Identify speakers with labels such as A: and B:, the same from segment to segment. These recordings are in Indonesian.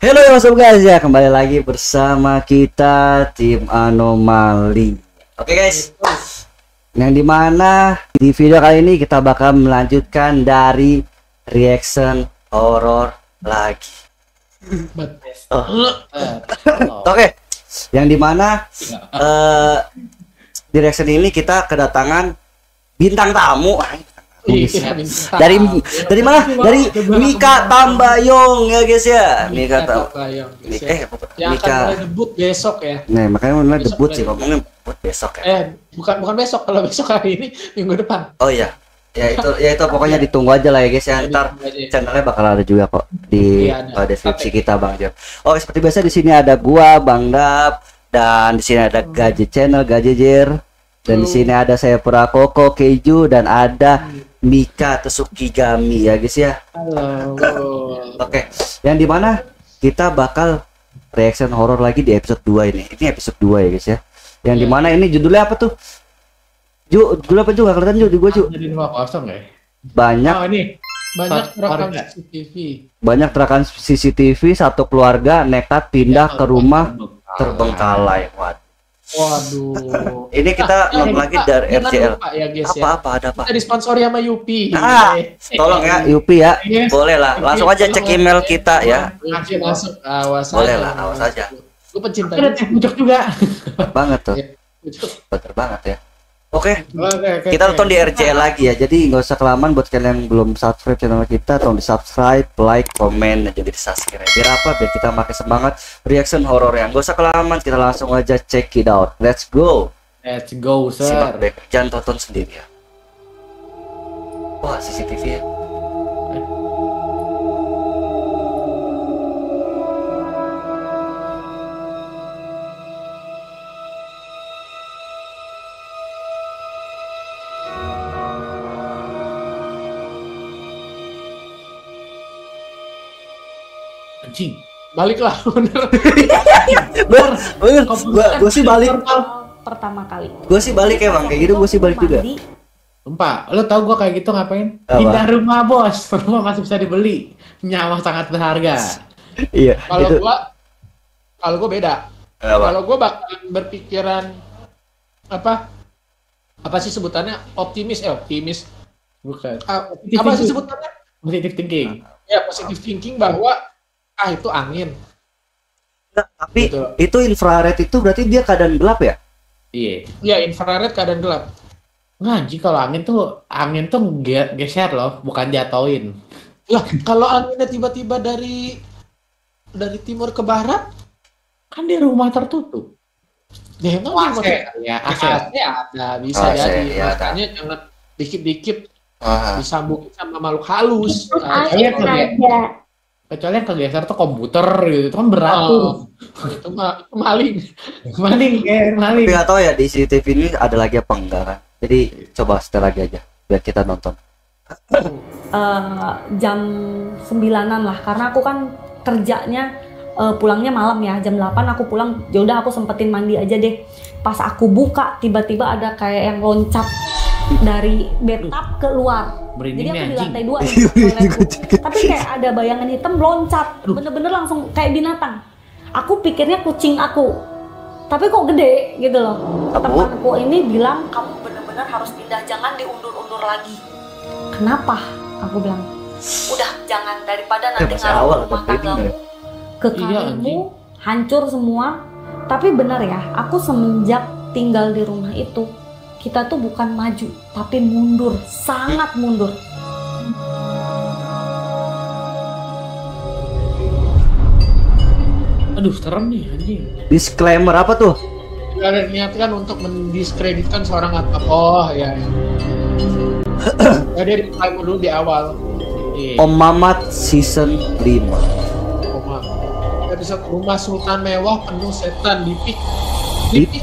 A: Halo ya sob guys ya, kembali lagi bersama kita tim Anomali. Oke guys, yang dimana di video kali ini kita bakal melanjutkan dari reaction horror lagi. Oke, yang dimana di reaction ini kita kedatangan bintang tamu. Dari mana? Dari Mika Tambayong ya guys ya. Mika Tambayong.
B: Mika debut besok ya.
A: Nah, makanya mulai debut sih, ngomongnya debut besok ya.
B: Bukan besok, kalau besok hari ini minggu depan.
A: Oh iya. Ya itu pokoknya ditunggu aja lah ya guys ya. Ntar channelnya bakal ada juga kok di deskripsi kita Bang Jam. Oh, seperti biasa di sini ada gua Bang Dap dan di sini ada Gaji Channel Gajijir. Dan di sini ada saya Purakoko Keju dan ada Mika Tsukigami ya guys ya.
B: Halo.
A: Oke, yang dimana kita bakal reaction horror lagi di episode 2 ini. Ini episode 2 ya guys ya. Yang dimana ini judulnya apa tuh? Judul apa juga kelihatan juga di gua Ju?
B: Jadi rumah kosong ya.
A: Banyak.
B: Oh ini banyak terekam CCTV. Banyak
A: terekam CCTV satu keluarga nekat pindah ke rumah terbengkalai.
B: Waduh.
A: Ini kita nonton lagi dari RCL.
B: Ya, guys,
A: apa ada apa?
B: Kita disponsori sama Yupi.
A: Tolong ya Yupi ya. Boleh lah. Langsung aja cek email kita ya.
B: Masuk. Awas.
A: Boleh lah, awas aja.
B: Gue pecinta. Pucuk juga.
A: Banget tuh. Bener banget ya. Oke. Kita nonton di RCL lagi ya. Jadi nggak usah kelamaan buat kalian yang belum subscribe channel kita, tolong di subscribe, like, komen, dan juga di subscribe. Biar apa? Biar kita makin semangat reaction horror yang nggak usah kelamaan. Kita langsung aja check it out. Let's go.
B: Let's go, sir.
A: Simak baik. Jangan tonton sendiri ya. Wah, CCTV ya.
B: Anjing, baliklah bener.
A: Bener. Gue sih balik
C: pertama kali.
A: Gue sih balik emang kayak gitu, gue sih balik juga.
B: Sumpah, lo tau gue kayak gitu ngapain? Pindah rumah bos, rumah masih bisa dibeli, nyawa sangat berharga.
A: Iya.
B: Kalau gue beda. Kalau gue bakal berpikiran apa sih sebutannya? Optimis. Bukan. Apa sih sebutannya? Positive thinking. Ya, positive thinking bahwa itu angin.
A: Nah, tapi gitu. Itu infrared itu berarti dia keadaan gelap ya?
B: Iya. Iya, infrared keadaan gelap. Ngaji kalau angin tuh geser loh, bukan jatoin. Lah, kalau anginnya tiba-tiba dari timur ke barat, kan di rumah tertutup. Ya emang AC ada, bisa jadi. Makanya jangan dikit-dikit disambungin sama makhluk halus. Kecuali yang kegeser tuh komputer gitu, itu kan berat tuh. Itu maling.
A: Tapi nggak tahu ya di CCTV ini ada lagi apa enggak kan? Jadi coba setel lagi aja biar kita nonton.
C: Jam 9-an lah, karena aku kan kerjanya pulangnya malam ya, jam 8 aku pulang. Ya udah aku sempetin mandi aja deh. Pas aku buka tiba-tiba ada kayak yang loncat dari bathtub keluar. Jadi aku di lantai 2 tapi kayak ada bayangan hitam loncat, bener-bener langsung kayak binatang. Aku pikirnya kucing aku, tapi kok gede gitu loh. Temanku ini bilang kamu bener-bener harus pindah, jangan diundur-undur lagi. Kenapa? Aku bilang udah jangan, daripada nanti ngaruh rumah tanggamu, ke karirmu hancur semua. Tapi bener ya, aku semenjak tinggal di rumah itu, kita tuh bukan maju, tapi mundur, sangat mundur.
B: Aduh, serem nih anjing.
A: Disclaimer apa tuh?
B: Ada niatkan untuk mendiskreditkan seorang atap. Oh ya. Ya dia disclaimer dulu di awal.
A: Om Mamat season 5.
B: Episode Rumah Sultan Mewah Penuh Setan Dipik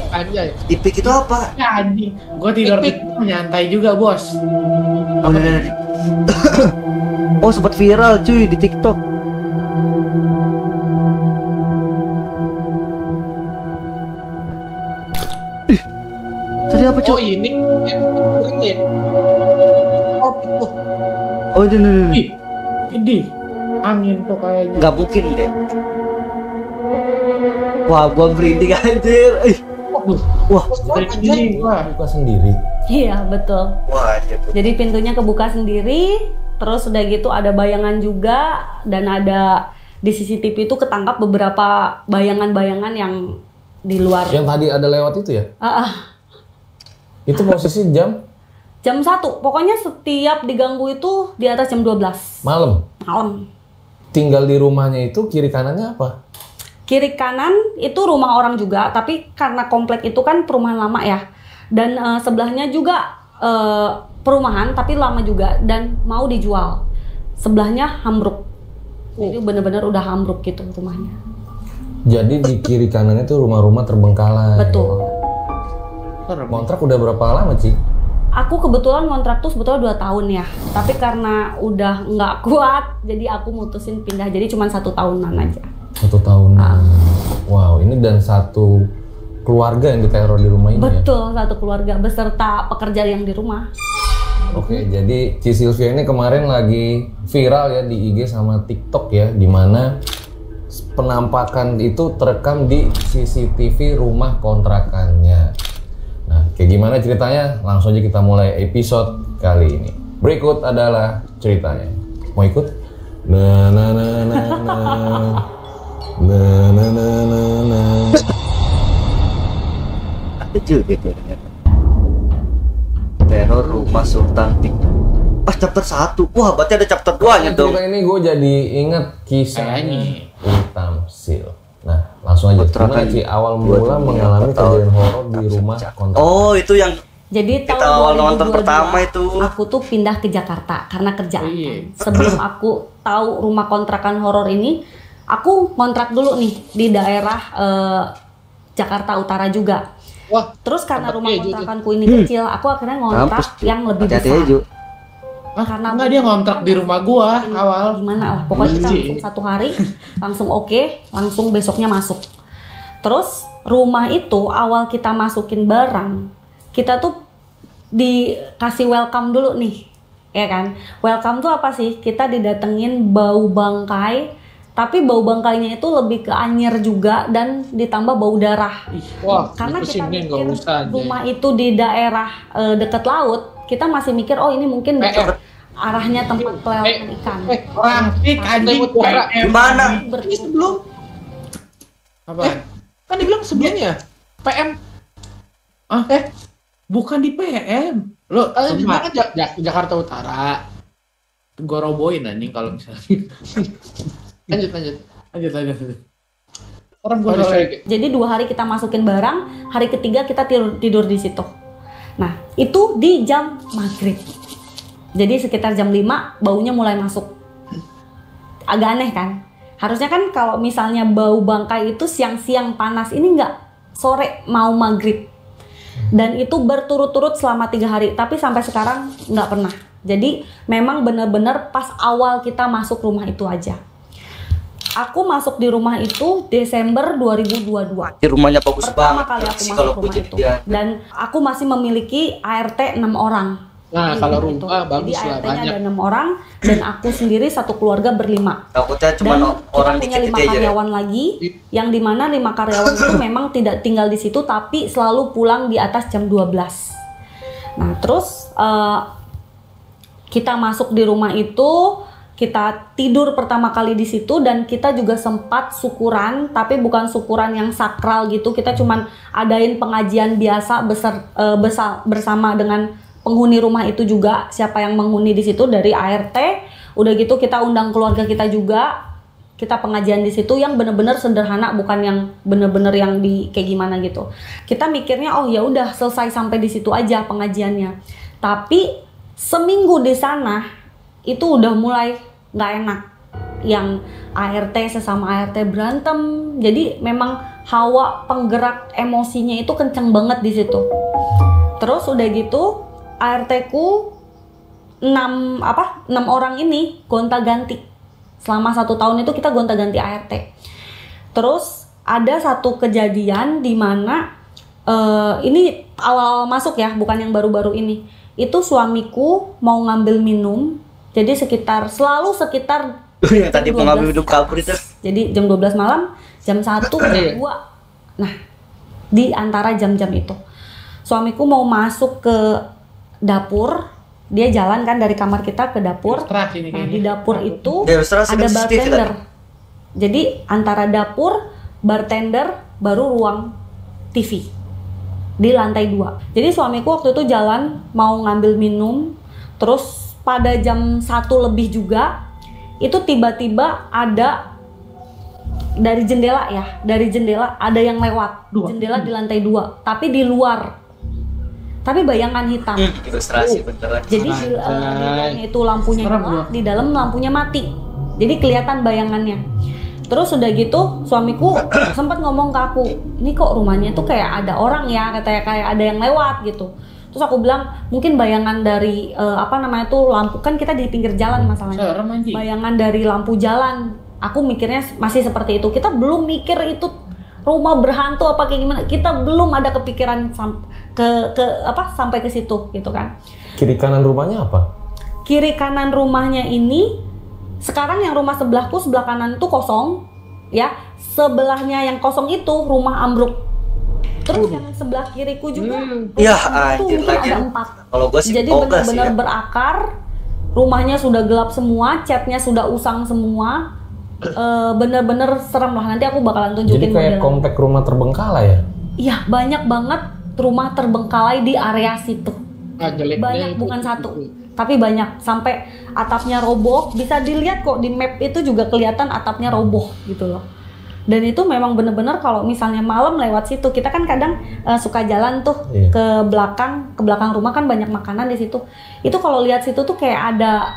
B: anjay.
A: Dipik itu apa?
B: Ya anjing. Gua tidur nyantai juga, Bos.
A: Oh, sempat viral cuy di TikTok. Tadi apa cuy?
B: Oh, ini
A: Oh, ini.
B: Ini angin tuh kayaknya.
A: Nggak mungkin deh. Wah, gua merinding anjir. Wah,
D: ini buka sendiri.
C: Iya betul.
A: Wah, anjir.
C: Jadi pintunya kebuka sendiri, terus udah gitu ada bayangan juga, dan ada di CCTV itu ketangkap beberapa bayangan-bayangan yang di luar.
D: Yang tadi ada lewat itu ya? Itu posisi jam
C: 1, pokoknya setiap diganggu itu di atas jam 12
D: malam. Tinggal di rumahnya itu kiri kanannya apa?
C: Kiri kanan itu rumah orang juga, tapi karena komplek itu kan perumahan lama ya, dan sebelahnya juga perumahan tapi lama juga dan mau dijual. Sebelahnya ambruk, jadi bener-bener udah ambruk gitu rumahnya.
D: Jadi di kiri kanannya itu rumah-rumah terbengkalai.
C: Betul.
D: Kontrak udah berapa lama, Ci?
C: Aku kebetulan kontrak tuh sebetulnya 2 tahun ya, tapi karena udah nggak kuat, jadi aku mutusin pindah, jadi cuma 1 tahunan aja.
D: 1 tahun. Wow, ini dan satu keluarga yang diteror di rumah ini.
C: Betul, ya? 1 keluarga beserta pekerja yang di rumah.
D: Oke, jadi Ci Sylvia ini kemarin lagi viral ya di IG sama TikTok ya, dimana penampakan itu terekam di CCTV rumah kontrakannya. Nah, kayak gimana ceritanya? Langsung aja kita mulai episode kali ini. Berikut adalah ceritanya. Mau ikut? Nah, nah, nah, nah, nah. Nah, nah, nah, nah, nah.
A: Ada juga ternyata. Teror rumah Sultan Pik. Chapter 1. Wah, berarti ada chapter 2-nya dong.
D: Cerita ini gue jadi inget kisahnya Tamsil. Nah, langsung aja. Gimana Ci awal mula mengalami kejadian horor di rumah kontrakan?
A: Oh, itu yang
C: jadi
A: kita awal nonton pertama itu.
C: Aku tuh pindah ke Jakarta karena kerjaan. Sebelum aku tahu rumah kontrakan horor ini, aku kontrak dulu nih di daerah Jakarta Utara juga.
B: Wah,
C: terus karena rumah kontrakanku ini kecil, aku akhirnya ngontrak yang lebih besar.
B: Karena enggak, dia ngontrak di rumah gua awal.
C: Gimana lah, pokoknya kita langsung 1 hari langsung oke, langsung besoknya masuk. Terus rumah itu awal kita masukin barang, kita tuh dikasih welcome dulu nih, ya kan? Welcome tuh apa sih? Kita didatengin bau bangkai, tapi bau bangkainya itu lebih ke anyir juga dan ditambah bau darah.
B: Wah,
C: karena kita mikir rumah itu di daerah dekat laut, kita masih mikir oh ini mungkin arahnya tempat pelelangan ikan.
B: Rampik anjing.
A: Gimana?
B: Ini sebelum apa? Kan dibilang sebelumnya PM. Bukan di PM. Lo di mana Jakarta Utara. Gua roboin anjing kalau misalnya. Lanjut. Orang gua
C: jadi 2 hari kita masukin barang, hari ketiga kita tidur di situ. Nah, itu di jam maghrib. Jadi sekitar jam 5 baunya mulai masuk. Agak aneh kan? Harusnya kan kalau misalnya bau bangkai itu siang-siang panas, ini enggak, sore mau maghrib. Dan itu berturut-turut selama 3 hari, tapi sampai sekarang nggak pernah. Jadi memang benar-benar pas awal kita masuk rumah itu aja. Aku masuk di rumah itu Desember 2022.
A: Di rumahnya bagus banget.
C: Pertama kali aku masuk rumah itu. Dan aku masih memiliki ART 6 orang.
B: Nah, kalau rumah bagus
C: jadi
B: lah,
C: ART-nya
B: banyak.
C: ada 6 orang dan aku sendiri 1 keluarga ber5.
A: Takutnya cuma orang
C: kita punya
A: dikit
C: 5
A: aja.
C: karyawan lagi, yang dimana 5 karyawan itu memang tidak tinggal di situ tapi selalu pulang di atas jam 12. Nah, terus kita masuk di rumah itu, kita tidur pertama kali di situ dan kita juga sempat syukuran, tapi bukan syukuran yang sakral gitu. Kita cuman adain pengajian biasa bersama dengan penghuni rumah itu juga, siapa yang menghuni di situ dari ART. Udah gitu kita undang keluarga kita juga. Kita pengajian di situ yang bener-bener sederhana, bukan yang bener-bener yang di kayak gimana gitu. Kita mikirnya oh ya udah selesai sampai di situ aja pengajiannya. Tapi seminggu di sana itu udah mulai nggak enak. Yang ART sesama ART berantem. Jadi memang hawa penggerak emosinya itu kenceng banget di situ. Terus udah gitu ART-ku 6 orang ini gonta-ganti. Selama 1 tahun itu kita gonta-ganti ART. Terus ada satu kejadian di mana ini awal masuk ya, bukan yang baru-baru ini. Itu suamiku mau ngambil minum. Jadi selalu sekitar
A: yang tadi mau ngambil minum kabur itu.
C: Jadi jam 12 malam, jam 1, jam 2 Nah, di antara jam-jam itu suamiku mau masuk ke dapur, dia jalan kan dari kamar kita ke dapur. Nah, di dapur itu ada bartender. Jadi antara dapur, bartender, baru ruang TV di lantai 2. Jadi suamiku waktu itu jalan mau ngambil minum, terus pada jam 1 lebih juga itu tiba-tiba ada dari jendela ya, dari jendela ada yang lewat. Jendela di lantai 2, tapi di luar. Tapi bayangan hitam.
A: Ilustrasi beneran.
C: Jadi di luarnya itu lampunya nyala, di dalam lampunya mati. Jadi kelihatan bayangannya. Terus udah gitu suamiku sempat ngomong ke aku, ini kok rumahnya tuh kayak ada orang ya, katanya kayak ada yang lewat gitu. Terus aku bilang mungkin bayangan dari lampu, kan kita di pinggir jalan masalahnya. Bayangan dari lampu jalan. Aku mikirnya masih seperti itu. Kita belum mikir itu rumah berhantu apa kayak gimana. Kita belum ada kepikiran sampai ke situ gitu kan.
D: Kiri kanan rumahnya apa?
C: Kiri kanan rumahnya ini sekarang yang rumah sebelahku sebelah kanan itu kosong ya. Sebelahnya yang kosong itu rumah ambruk. Terus yang sebelah kiriku juga
A: ya anjir lagi.
C: Ada 4.
A: Kalau gua sih
C: jadi benar-benar berakar. Rumahnya sudah gelap semua, catnya sudah usang semua. Bener-bener serem lah, nanti aku bakalan tunjukin.
D: Jadi kayak komplek rumah terbengkalai ya?
C: Iya, banyak banget rumah terbengkalai di area situ. Banyak, bukan satu, tapi banyak. Sampai atapnya roboh, bisa dilihat kok di map itu juga kelihatan atapnya roboh gitu loh. Dan itu memang bener-bener kalau misalnya malam lewat situ, kita kan kadang suka jalan tuh ke belakang rumah kan banyak makanan di situ. Itu kalau lihat situ tuh kayak ada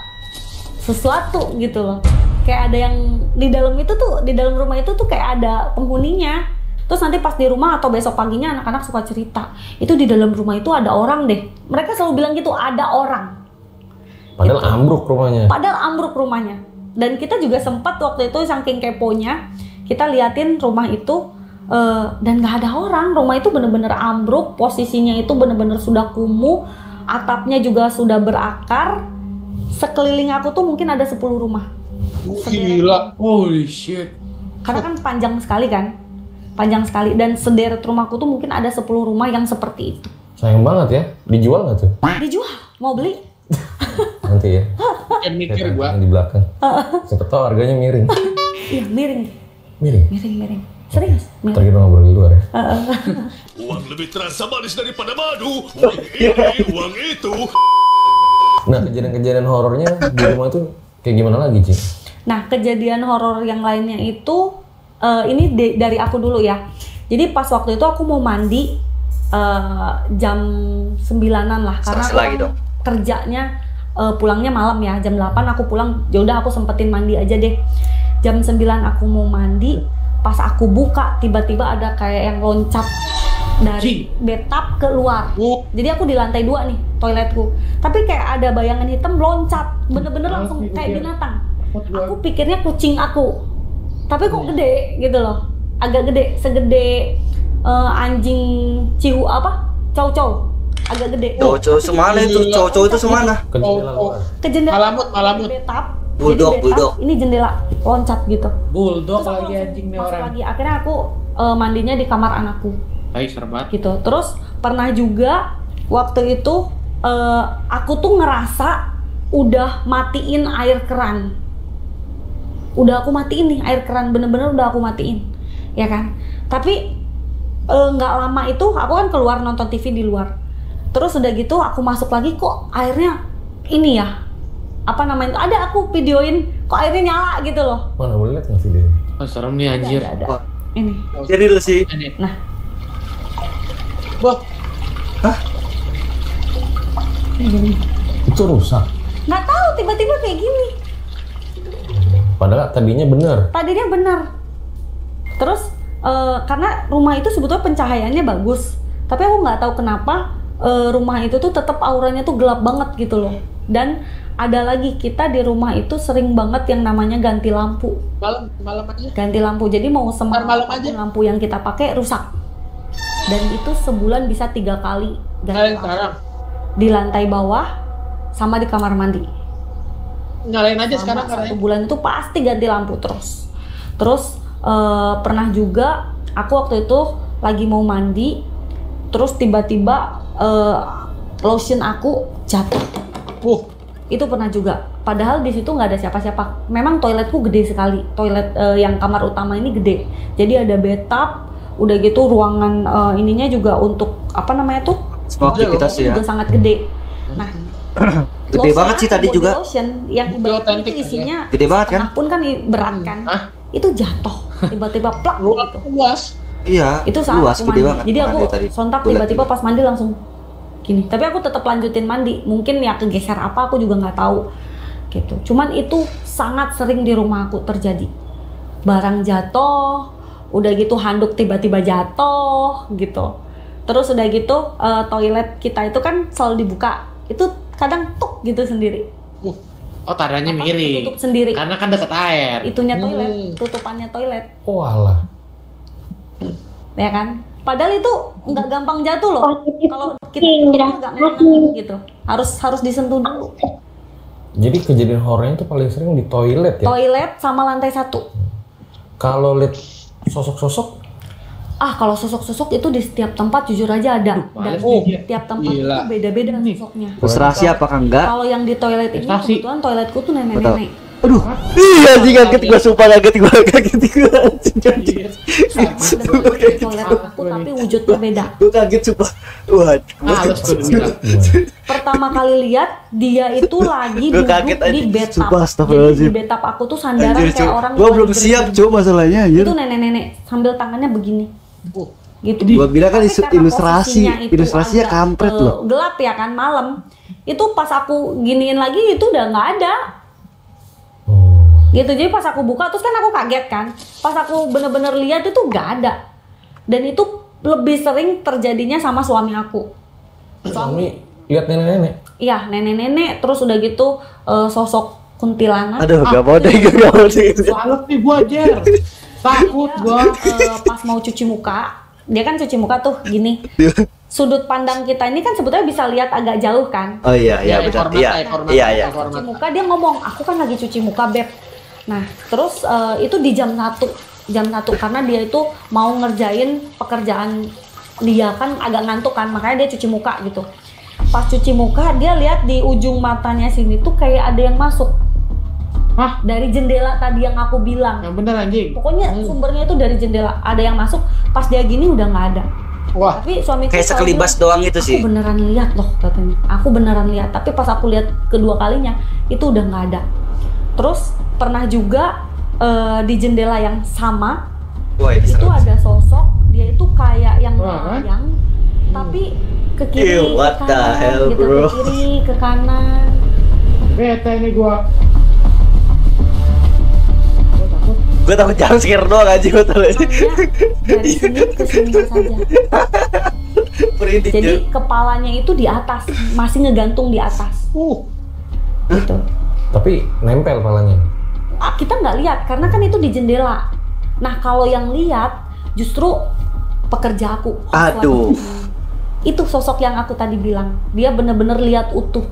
C: sesuatu gitu loh. Kayak ada yang di dalam itu tuh, di dalam rumah itu tuh kayak ada penghuninya. Terus nanti pas di rumah atau besok paginya anak-anak suka cerita, itu di dalam rumah itu ada orang deh. Mereka selalu bilang gitu, ada orang.
D: Padahal
C: gitu.
D: Ambruk rumahnya.
C: Padahal ambruk rumahnya. Dan kita juga sempat waktu itu saking keponya, kita liatin rumah itu dan nggak ada orang. Rumah itu bener-bener ambruk, posisinya itu bener-bener sudah kumuh, atapnya juga sudah berakar. Sekeliling aku tuh mungkin ada 10 rumah.
B: Gila, holy shit.
C: Karena kan panjang sekali kan, panjang sekali, dan sederet rumahku tuh mungkin ada 10 rumah yang seperti itu.
D: Sayang banget ya, dijual nggak tuh?
C: Dijual, mau beli?
D: Nanti ya.
B: Kan mikir gua.
D: Yang di belakang. Siapa tahu harganya miring.
C: Iya miring.
D: Miring.
C: Serius?
D: Ntar kita ngobrol di luar ya.
E: Uang lebih terasa manis daripada madu. Uang ini, uang itu.
D: Nah, kejadian-kejadian horornya di rumah itu kayak gimana lagi, Ci?
C: Nah, kejadian horor yang lainnya itu ini dari aku dulu ya. Jadi pas waktu itu aku mau mandi jam 9-an lah, karena aku
A: lagi dong.
C: kerjanya pulangnya malam ya, jam 8 aku pulang. Yaudah aku sempetin mandi aja deh. Jam 9 aku mau mandi, pas aku buka tiba-tiba ada kayak yang loncat dari bathtub keluar. Jadi aku di lantai 2 nih, toiletku. Tapi kayak ada bayangan hitam loncat, bener-bener langsung kayak binatang. Aku pikirnya kucing aku, tapi kok gede gitu loh, agak gede, segede anjing ciu cow-cow, agak gede.
A: Cow-cow semana itu? Cow-cow itu semana?
C: Ke jendela. Malamut.
A: Bulldog.
C: Ini jendela loncat gitu.
B: Bulldog lagi anjing nih orang.
C: Lagi. Akhirnya aku mandinya di kamar anakku.
B: Serbat.
C: Gitu. Terus pernah juga waktu itu aku tuh ngerasa udah matiin air keran. Udah aku matiin nih air keran, bener-bener udah aku matiin, ya kan. Tapi nggak lama itu aku kan keluar nonton TV di luar. Terus udah gitu aku masuk lagi, kok airnya ini ya, apa namanya itu, ada aku videoin kok airnya nyala gitu loh.
D: Mana boleh lihat nggak videonya?
B: Oh, serem nih anjir.
C: Ada. Ini.
A: Jadi lu sih.
C: Nah.
B: Wah.
A: Hah?
C: Gini.
D: Itu rusak.
C: Nggak tahu tiba-tiba kayak gini.
D: Padahal tadinya benar.
C: Tadinya benar. Terus karena rumah itu sebetulnya pencahayaannya bagus, tapi aku nggak tahu kenapa rumah itu tuh tetap auranya tuh gelap banget gitu loh. Dan ada lagi, kita di rumah itu sering banget yang namanya ganti lampu.
B: Malam aja.
C: Ganti lampu. Jadi mau
B: malam aja
C: lampu yang kita pakai rusak. Dan itu sebulan bisa 3 kali ganti lampu. Di lantai bawah sama di kamar mandi.
B: Nyalain aja sekarang
C: karena 1 bulan itu pasti ganti lampu terus. Terus pernah juga aku waktu itu lagi mau mandi, terus tiba-tiba lotion aku jatuh. Itu pernah juga. Padahal di situ nggak ada siapa-siapa. Memang toiletku gede sekali. Toilet yang kamar utama ini gede. Jadi ada bathtub, udah gitu ruangan ininya juga untuk apa namanya tuh?
A: Semua aktivitas ya.
C: Juga sangat gede. Nah,
A: gede banget sih tadi juga.
C: Lotion yang ibaratnya itu isinya
A: gede banget kan?
C: Pun kan berat kan. Itu jatuh tiba-tiba plak gitu.
B: Luas.
A: Iya.
C: Itu saat
A: luas,
C: aku
A: gede
C: mandi.
A: banget.
C: Jadi aku
A: tadi.
C: sontak tiba-tiba pas mandi langsung gini. Tapi aku tetap lanjutin mandi. Mungkin ya kegeser apa aku juga nggak tahu. Gitu. Cuman itu sangat sering di rumah aku terjadi. Barang jatuh, udah gitu handuk tiba-tiba jatuh gitu. Terus udah gitu toilet kita itu kan selalu dibuka. Itu kadang tuk gitu sendiri.
B: Oh, tadanya miring.
C: Tutup sendiri.
B: Karena kan deket air.
C: Itunya toilet, tutupannya toilet.
D: Oh alah.
C: Ya kan? Padahal itu nggak gampang jatuh loh. Kalau kita nggak menang gitu, harus disentuh dulu.
D: Jadi kejadian horornya itu paling sering di toilet ya?
C: Toilet sama lantai 1.
D: Kalau lihat sosok-sosok?
C: Kalau sosok-sosok itu di setiap tempat jujur aja ada. Dan tiap tempat itu beda-beda sosoknya.
A: Terus rahasia apakah enggak?
C: Kalau yang di toilet ini kebetulan toiletku tuh nenek-nenek.
A: Aduh, iya sih kaget gue, sumpah kaget gue.
C: Toilet aku tapi wujudnya beda.
A: Gue kaget sumpah. Wah,
C: pertama kali lihat dia itu lagi duduk di bathtub. Jadi di bathtub aku tuh sandaran kayak orang.
A: Gue belum siap cuy masalahnya.
C: Itu nenek-nenek sambil tangannya begini. Gitu.
A: Gue bilang kan ilustrasinya kampret loh.
C: Gelap ya kan malam. Itu pas aku giniin lagi itu udah nggak ada. Gitu, jadi pas aku buka terus kan aku kaget kan, pas aku bener-bener lihat itu nggak ada, dan itu lebih sering terjadinya sama suami aku.
D: Suami lihat nenek-nenek?
C: Iya, nenek-nenek, terus udah gitu sosok kuntilanak.
A: Aduh, gak mau deh.
B: Salut nih gua Jer, takut gua.
C: Pas mau cuci muka, dia kan cuci muka tuh gini. Sudut pandang kita ini kan sebetulnya bisa lihat agak jauh kan?
A: Oh iya benar. Iya.
C: Cuci muka dia ngomong, aku kan lagi cuci muka beb. Nah terus itu di jam 1 karena dia itu mau ngerjain pekerjaan dia kan agak ngantuk kan, makanya dia cuci muka gitu. Pas cuci muka dia lihat di ujung matanya sini tuh kayak ada yang masuk.
B: Hah?
C: Dari jendela tadi yang aku bilang.
B: Yang bener anjing.
C: Pokoknya sumbernya itu dari jendela, ada yang masuk. Pas dia gini udah nggak ada.
B: Wah.
C: Tapi suamiku
A: kayak sekelibas doang itu sih.
C: Aku beneran lihat loh katanya. Aku beneran lihat. Tapi pas aku lihat kedua kalinya itu udah nggak ada. Terus pernah juga di jendela yang sama.
A: Wah,
C: itu ada sosok. Dia itu kayak yang melayang, tapi ke kiri,
A: what
C: ke
A: the
C: kanan,
A: hell,
C: gitu,
A: bro?
C: ke kiri, ke kanan.
B: Bete ini gua.
A: Gue takut jam scare doang aja gue tahu.
C: Dari sini ke sini saja. Jadi kepalanya itu di atas, masih ngegantung di atas. Gitu.
D: Tapi nempel palanya.
C: Kita nggak lihat karena kan itu di jendela. Nah kalau yang lihat justru pekerja aku.
A: Aduh.
C: Itu sosok yang aku tadi bilang. Dia bener-bener lihat utuh.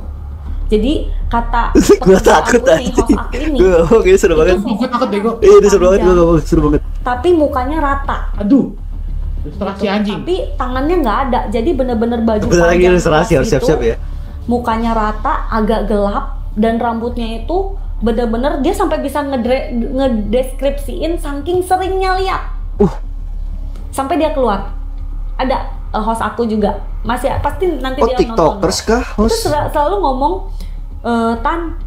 C: Jadi kata
A: gue takut
C: host aku ini.
A: Gue seru banget.
B: Gue takut bego.
A: Iya, dia seru banget, gue seru banget.
C: Tapi mukanya rata.
B: Aduh. Ilustrasi anjing.
C: Tapi tangannya nggak ada. Jadi bener-bener baju
A: panjang. Lagi ilustrasi harus
C: itu,
A: siap-siap ya.
C: Mukanya rata, agak gelap, dan rambutnya itu bener-bener dia sampai bisa ngedeskripsiin saking seringnya lihat. Sampai dia keluar. Ada host aku juga. Masih pasti nanti dia nonton.
A: TikTokers kah host?
C: Itu selalu ngomong, Tan,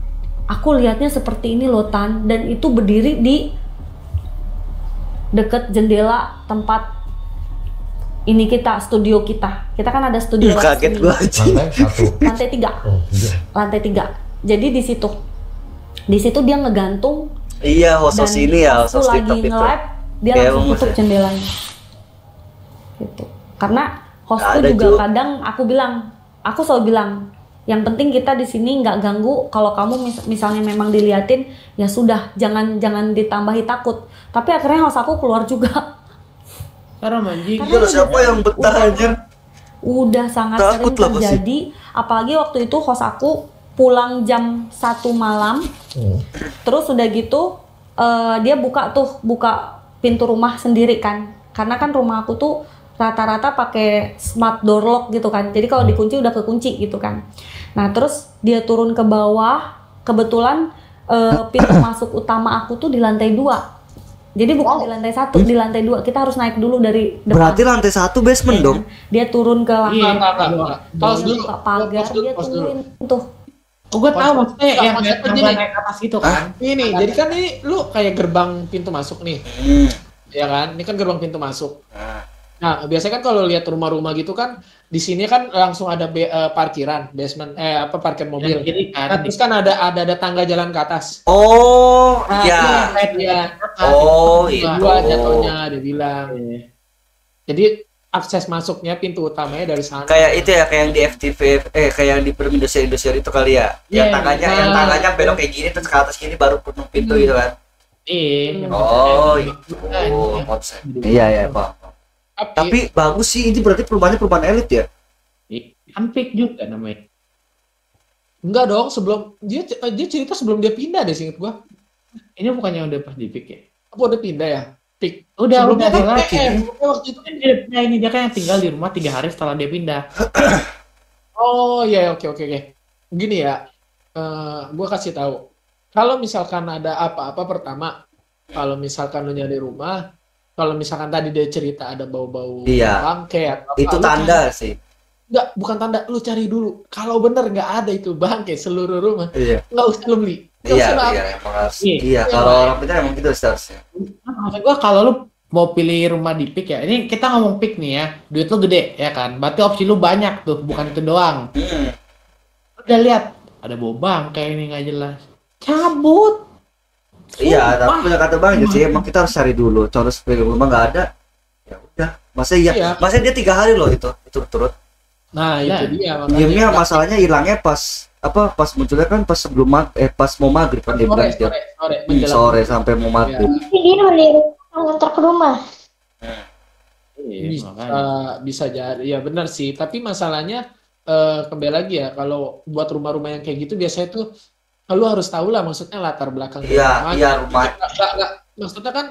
C: aku lihatnya seperti ini loh Tan, dan itu berdiri di deket jendela tempat ini kita, studio kita kan ada studio
A: kaget gua aja.
C: Lantai 3. Lantai 3. Jadi di situ dia ngegantung.
A: Iya, host ini ya, host
C: lagi
A: TikTok itu.
C: nge-live, dia langsung tutup jendelanya. Gitu. Karena hostku juga kadang aku selalu bilang, yang penting kita di sini nggak ganggu. Kalau kamu misalnya memang diliatin, ya sudah, jangan ditambahi takut. Tapi akhirnya host aku keluar juga.
B: Karena anjing.
A: Karena siapa yang betah anjir?
C: Udah sangat sering terjadi. Apalagi waktu itu host aku pulang jam 1 malam. Terus udah gitu dia buka pintu rumah sendiri kan. Karena kan rumah aku tuh rata-rata pakai smart door lock gitu kan. Jadi kalau dikunci udah kekunci gitu kan. Nah terus dia turun ke bawah, kebetulan pintu masuk utama aku tuh di lantai 2. Jadi bukan di lantai 1, di lantai 2. Kita harus naik dulu dari depan.
A: Berarti lantai 1 basement dong.
C: Dia turun ke lantai.
B: Enggak. Pause dulu.
C: Buka pagar, dia tungguin tuh.
B: Oh, gue tahu maksudnya yang naik atas gitu kan. Ini, jadi kan ini lu kayak gerbang pintu masuk nih. Ya kan? Ini kan gerbang pintu masuk. Nah, biasanya kan kalau lihat rumah-rumah gitu kan di sini kan langsung ada parkiran, basement parkir mobil. Nah, terus kan ada tangga jalan ke atas.
A: Oh,
B: iya.
A: Oh, itu.
B: Dua jatuhnya dia bilang. Jadi akses masuknya pintu utamanya dari sana.
A: Kayak itu ya, kayak yang di FTV, kayak yang di film Indosiar itu kali ya. Yang tangannya belok kayak gini terus ke atas gini baru penuh pintu gitu kan. Oh, itu konsep. Iya, Pak. Tapi bagus sih, ini berarti perubahan elit ya?
B: Unpick juga namanya. Enggak dong, sebelum dia cerita sebelum dia pindah deh, seinget gua. Ini bukannya udah pas di pick ya? Apa udah pindah ya? Pick. Udah waktu itu kan dia kan yang tinggal di rumah 3 hari setelah dia pindah. Oh iya, oke. Gini ya, gua kasih tahu. Kalau misalkan ada apa-apa pertama, kalau misalkan lu nyari rumah, kalau misalkan tadi dia cerita ada bau-bau bangke atau
A: itu tanda sih.
B: Enggak, bukan tanda, lu cari dulu. Kalau bener nggak ada itu bangke seluruh rumah, nggak usah lu beli. Iya, kalau orang pintar emang gitu seharusnya. Maksud gua kalau lu mau pilih rumah di pick ya, ini kita ngomong pick nih ya, duit lu gede ya kan, berarti opsi lu banyak tuh, bukan itu doang. Udah lihat, ada bau bangke ini nggak jelas, cabut.
A: Iya, tapi punya kata bang sih, emang kita harus cari dulu. Terus pilih rumah nggak ada, ya udah. Masa dia 3 hari loh itu turut. Nah itu dia. Diemnya masalahnya hilangnya pas munculnya kan pas sebelum pas mau maghrib kan dia bilang sore sampai mau maghrib.
F: Dia ngontrak rumah.
B: Bisa jadi, ya benar sih. Tapi masalahnya kembali lagi ya, kalau buat rumah-rumah yang kayak gitu biasanya tuh lu harus tahu lah maksudnya latar belakang
A: rumah.
B: Nggak, maksudnya kan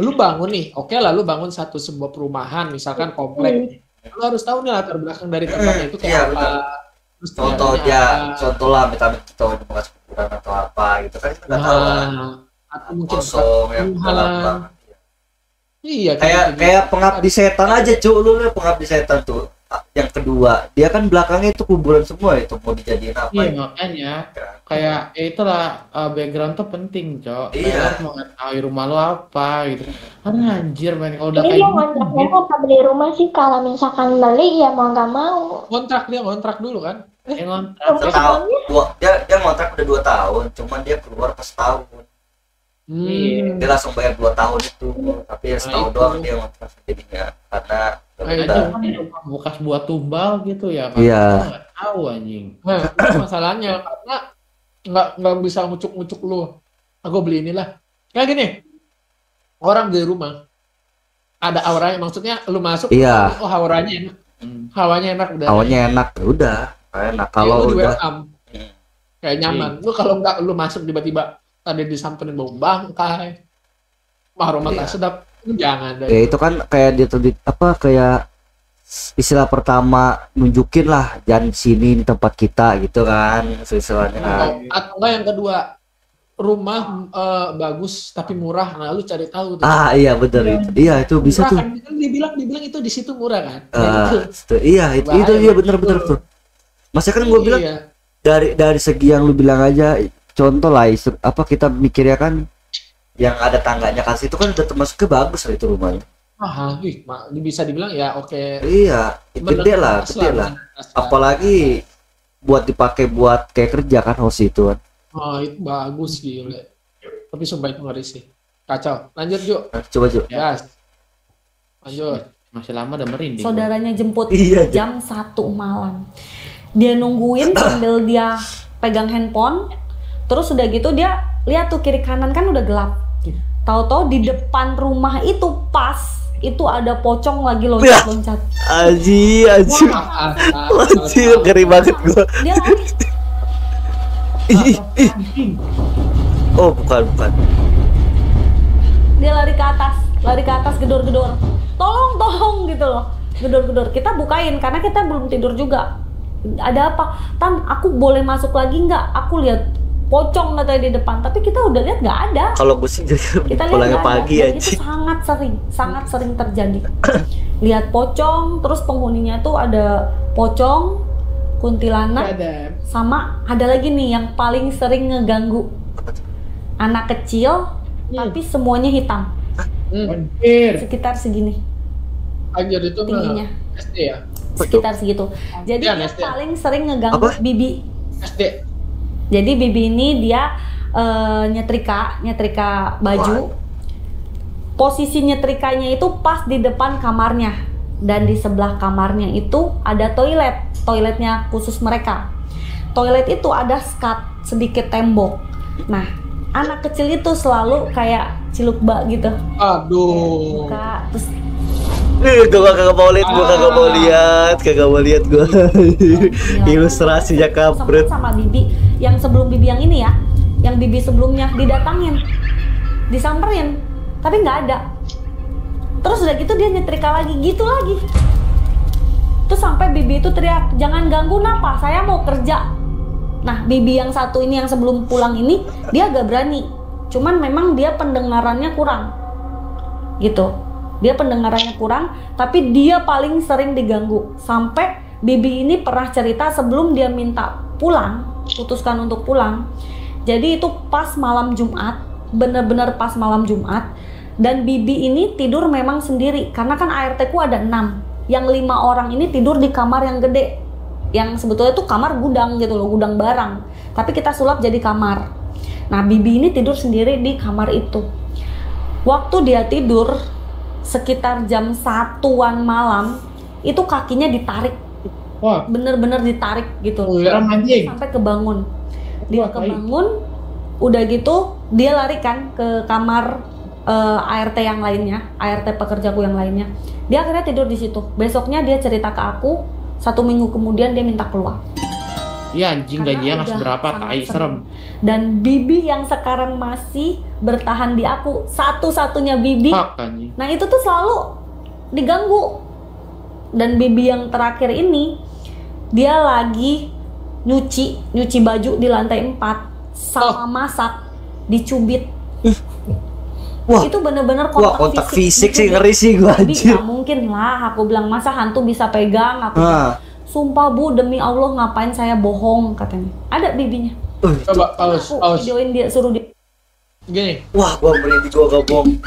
B: lu bangun nih, oke lah lu bangun sebuah perumahan misalkan komplek. Lu harus tahu nih latar belakang dari tempatnya itu kayak apa. Terus
A: contoh lah minta bekas kuburan atau apa gitu kan kita nggak tahu kan.
B: Atau mungkin
A: kosong yang
B: iya
A: kayak pengabdi setan aja lu pengabdi setan tuh. Yang kedua, dia kan belakangnya itu kuburan semua, itu mau dijadiin apa?
B: Iya, makanya kayak itulah background tuh penting, Cok.
F: Iya.
B: Harus mengetahui rumah lo apa gitu. Karena anjir man, kalau udah
F: kayak
B: gitu.
F: Ngontraknya apa beli rumah sih, kalau misalkan beli ya mau nggak mau.
B: Ngontrak dulu kan?
F: Ngontrak.
A: Dia ngontrak udah 2 tahun, cuman dia keluar pas tahun. Dia langsung bayar 2 tahun itu, tapi ya setahun doang dia ngontrak jadinya karena
B: bekas buat tumbal gitu ya kan?
A: Iya.
B: Nggak tahu anjing. Nah, itu masalahnya karena nggak bisa ngucuk lu. Aku beli inilah. Kayak gini, orang beli rumah ada auranya, maksudnya lu masuk, oh auranya enak, hawanya enak udah.
A: Hawanya enak, enak kalau udah.
B: Kayak nyaman. Lu kalau nggak lu masuk tiba-tiba ada disamperin bau bangkai, aroma tak sedap. Jangan.
A: Ya itu kan kayak dia kayak istilah pertama nunjukin lah jangan sini di tempat kita gitu kan istilahnya.
B: Atau enggak yang kedua, rumah bagus tapi murah, nah lu cari tahu tuh.
A: Iya benar itu. Iya itu bisa tuh.
B: Kan dibilang itu di situ murah kan.
A: Iya itu iya benar tuh. Maksudnya kan gue bilang dari segi yang lu bilang aja, contoh lah kita mikirnya kan yang ada tangganya kasih itu kan udah termasuk bagus lah itu rumahnya.
B: Bisa dibilang ya oke.
A: Iya, gede lah. Apalagi buat dipakai buat kayak kerja kan host itu kan.
B: Itu bagus gila. Tapi sumpah itu ngeri sih. Kacau. Lanjut Ju.
A: Coba Ju.
B: Ya. Lanjut. Masih lama udah merinding.
C: Saudaranya jemput jam 1 malam. Dia nungguin sambil dia pegang handphone. Terus udah gitu dia lihat tuh kiri kanan kan udah gelap. Tahu-tahu di depan rumah itu pas itu ada pocong lagi loncat-loncat.
A: Anjir, ngeri banget gua.
C: Dia lari.
A: Oh, bukan.
C: Dia lari ke atas gedor-gedor. Tolong gitu loh. gedor-gedor. Kita bukain karena kita belum tidur juga. Ada apa? Tan, aku boleh masuk lagi nggak? Aku lihat pocong katanya di depan, tapi kita udah lihat nggak ada.
A: Kalau gue sih
C: Kita lihat
A: pulangnya
C: nggak ada.
A: pagi
C: Dan
A: aja.
C: itu sangat sering terjadi. Lihat pocong, terus penghuninya tuh ada pocong, kuntilanak,
B: Ada.
C: sama ada lagi nih yang paling sering ngeganggu. Anak kecil, tapi semuanya hitam,
B: Anjir.
C: sekitar segini
B: Anjir itu
C: tingginya.
B: SD ya?
C: Sekitar segitu. Jadi
B: Iya,
C: dia
B: SD.
C: paling sering ngeganggu
A: Apa?
C: Bibi.
B: SD.
C: Jadi Bibi ini dia nyetrika baju. Posisi nyetrikanya itu pas di depan kamarnya, dan di sebelah kamarnya itu ada toiletnya khusus mereka. Toilet itu ada skat sedikit tembok. Nah, anak kecil itu selalu kayak cilukba gitu.
B: Aduh.
C: Buka, terus
A: Gue kagak mau lihat, kagak mau lihat gue. Ilustrasinya
C: sempet
A: kampret.
C: sama Bibi yang sebelum Bibi yang ini ya, yang Bibi sebelumnya didatangin, disamperin, tapi nggak ada. Terus udah gitu dia nyetrika lagi, gitu lagi. Terus sampai Bibi itu teriak, jangan ganggu Napa, saya mau kerja. Nah, Bibi yang satu ini yang sebelum pulang ini dia agak berani, cuman memang dia pendengarannya kurang, gitu. Dia pendengarannya kurang, tapi dia paling sering diganggu. Sampai Bibi ini pernah cerita sebelum dia minta pulang, putuskan untuk pulang. Jadi itu pas malam Jumat, bener-bener pas malam Jumat. Dan Bibi ini tidur memang sendiri, karena kan ART ku ada 6. Yang 5 orang ini tidur di kamar yang gede, yang sebetulnya itu kamar gudang gitu loh, gudang barang. Tapi kita sulap jadi kamar. Nah, Bibi ini tidur sendiri di kamar itu. Waktu dia tidur, sekitar jam 1-an malam, itu kakinya ditarik.
B: Wah.
C: Bener-bener ditarik gitu.
B: Serem anjing.
C: Sampai kebangun. Dia
B: Wah,
C: kebangun, udah gitu dia lari kan ke kamar ART yang lainnya, ART pekerjaku yang lainnya. Dia akhirnya tidur di situ. Besoknya dia cerita ke aku, 1 minggu kemudian dia minta keluar.
B: Iya anjing,
C: Karena
B: gajinya nggak
C: udah
B: seberapa,
C: sangat
B: tai serem.
C: Dan Bibi yang sekarang masih bertahan di aku, satu-satunya Bibi.
B: Fuck anjing.
C: Nah itu tuh selalu diganggu. Dan Bibi yang terakhir ini, dia lagi nyuci baju di lantai 4 sama masak, dicubit.
A: Wah.
C: Itu bener-bener
A: Wah, kontak fisik sih
C: dicubit.
A: ngeri sih gua
C: Tapi
A: anjir.
C: nggak mungkin lah, aku bilang masa hantu bisa pegang aku. Sumpah Bu, demi Allah ngapain saya bohong katanya. Ada Bibinya.
B: Coba
C: Aku videoin dia, suruh dia.
B: Gini,
A: Wah, gua merinding gua gabung.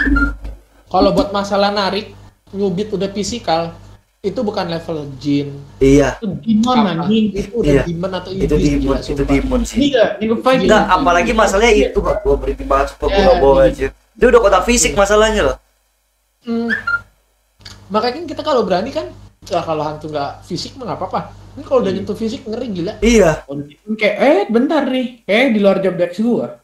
B: kalau buat masalah narik, nyubit udah fisikal, itu bukan level jin.
A: Iya,
B: Itu demon anjing. Itu udah
A: Iya.
B: demon atau
A: itu
B: iblis,
A: demon,
B: gila,
A: itu
B: sumpah.
A: demon sih.
B: Iya, nih fight.
A: Enggak, apalagi masalahnya itu gua merinding banget, sumpah gua
B: Ya,
A: gak bohong
B: iya.
A: aja. Dia udah kontak fisik masalahnya loh.
B: Makanya kan kita kalau berani kan, kalau hantu nggak fisik mah nggak apa-apa. Ini kalau udah nyentuh fisik ngeri gila.
A: Iya.
G: Kayak bentar nih, kayak di luar job desk gua.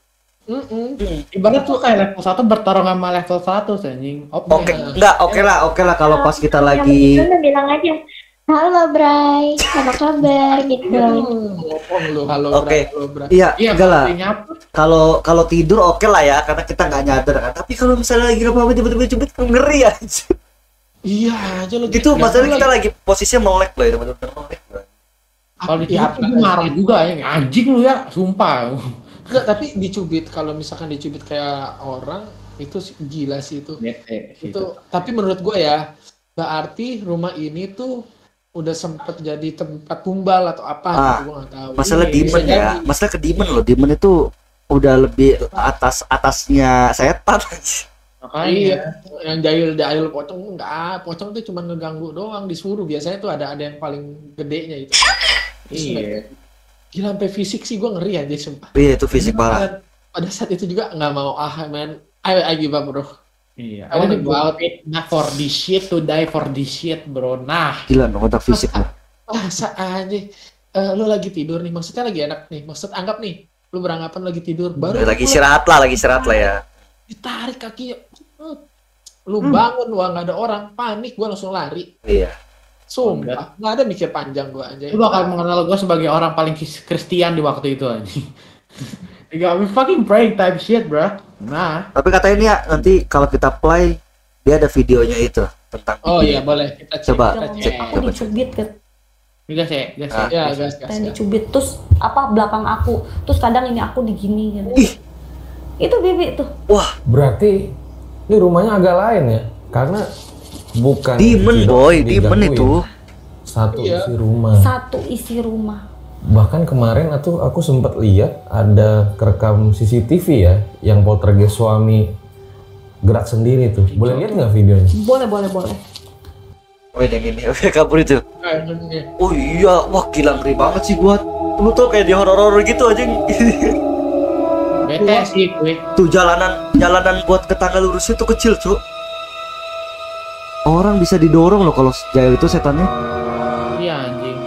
G: Ibarat tuh kayak level 1 bertarung sama level 100 anjing.
A: Oke, enggak, oke lah kalau pas kita
F: Yang
A: lagi
F: begitu bilang aja, halo Bray, apa kabar gitu.
B: Halo,
A: Oke.
B: Bray.
A: iya,
G: Iya,
A: enggak lah.
G: nyapa.
A: Kalau tidur oke lah ya, karena kita nggak nyadar kan. Tapi kalau misalnya lagi apa-apa tiba-tiba cubit kan ngeri aja.
B: Iya aja lo.
A: Itu masalahnya kita lagi posisinya melek loh ya, benar-benar melek. Bro.
G: Kalau di
B: Ya,
G: situ gue marah juga ya, anjing lu ya, sumpah.
B: Enggak, tapi dicubit, kalau misalkan dicubit kayak orang itu gila sih itu.
G: Bete
B: Itu
G: itu.
B: tapi menurut gue ya, berarti rumah ini tuh udah sempet jadi tempat tumbal atau apa gitu, gue nggak tahu.
A: Masalah
B: Iya,
A: demon
B: bisa
A: ya,
B: jadi.
A: masalah ke demon loh. Demon itu udah lebih atasnya setan.
B: Iya, yang jahil pocong enggak, pocong tuh cuma ngeganggu doang, disuruh. Biasanya tuh ada yang paling gedenya itu.
G: Iya.
B: Gila, sampai fisik sih gue ngeri aja sumpah.
A: Iya, itu fisik parah.
B: Pada saat itu juga nggak mau man, I give up bro.
G: Iya.
B: I wanna
G: Ada
B: go out.
G: Nah for this shit to die for this shit, bro. Nah,
A: Gila, kontak fisik loh.
B: Masa aja, lu lagi tidur nih, maksudnya lagi enak nih, maksud anggap nih, lu beranggapan lagi tidur, baru
A: Lagi
B: lu
A: istirahat lah ya.
B: ditarik kakinya, lu bangun, wah nggak ada orang, panik, gua langsung lari,
A: Iya.
B: sumpah, nggak ada mikir panjang gua aja.
G: lu bakal mengenal gue sebagai orang paling Kristen di waktu itu anjing. You got me fucking praying type shit, bro. Nah,
A: Tapi katanya nih ya, nanti kalau kita play dia ada videonya itu. tentang
B: Oh
A: bibi.
B: iya boleh kita cek.
A: Coba
C: Udah
A: cek.
C: ngomong, aku dicubit kan.
B: Gas ya, gas.
A: Ah,
B: Ya,
A: gas.
B: gas.
C: Kayak dicubit terus apa belakang aku. Terus kadang ini aku digini gitu.
A: Ih.
C: Itu bibi tuh.
A: Wah,
D: Berarti ini rumahnya agak lain ya, karena bukan
A: demon
D: tidak
A: boy, demon
D: digangguin.
A: itu.
D: Satu
B: Iya.
D: isi rumah.
C: Satu isi rumah.
D: Bahkan kemarin aku sempat lihat ada kerekam CCTV ya, yang poltergeist suami gerak sendiri tuh. Boleh lihat nggak videonya?
C: Boleh.
A: Oh yang ini, oke kabur itu.
B: Nah, ini.
A: Oh iya, wah gila ngeri banget sih buat. Lu tuh kayak di horor-horor gitu aja.
B: Bete sih gue.
A: Tuh jalanan buat ke tangga lurus itu kecil, Cuk. Orang bisa didorong loh kalau jahil itu setannya.
B: Iya anjing.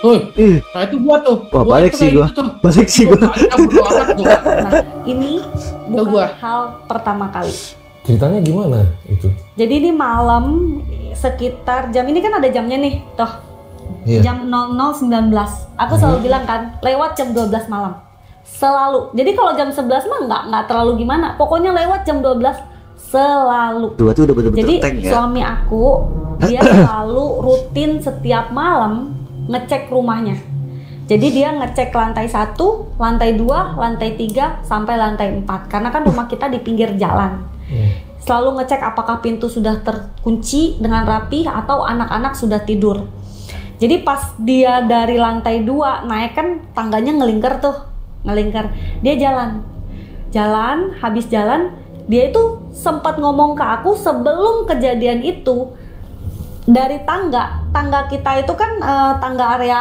B: Woi, nah itu gua tuh.
A: Wah,
B: Gua
A: balik
B: itu
A: sih
B: kayak
A: gua.
B: gitu tuh.
A: Balik sih gua.
B: Bodo amat gua.
C: Nah, ini bukan
B: gua.
C: hal pertama kali.
D: Ceritanya gimana itu?
C: Jadi di malam sekitar jam ini kan ada jamnya nih, toh.
D: Iya.
C: Jam 00.19. Aku selalu bilang kan, lewat jam 12 malam. Selalu. Jadi kalau jam 11 mah nggak terlalu gimana. Pokoknya lewat jam 12 selalu.
A: Dua tuh udah bener-bener
C: Jadi
A: tank ya.
C: suami aku dia selalu rutin setiap malam ngecek rumahnya. Jadi dia ngecek lantai 1, lantai 2, lantai 3 sampai lantai 4. Karena kan rumah kita di pinggir jalan. Selalu ngecek apakah pintu sudah terkunci dengan rapi atau anak-anak sudah tidur. Jadi pas dia dari lantai 2 naik kan tangganya ngelingkar tuh, ngelingkar. Dia jalan, habis jalan dia itu sempat ngomong ke aku sebelum kejadian itu dari tangga kita itu kan tangga area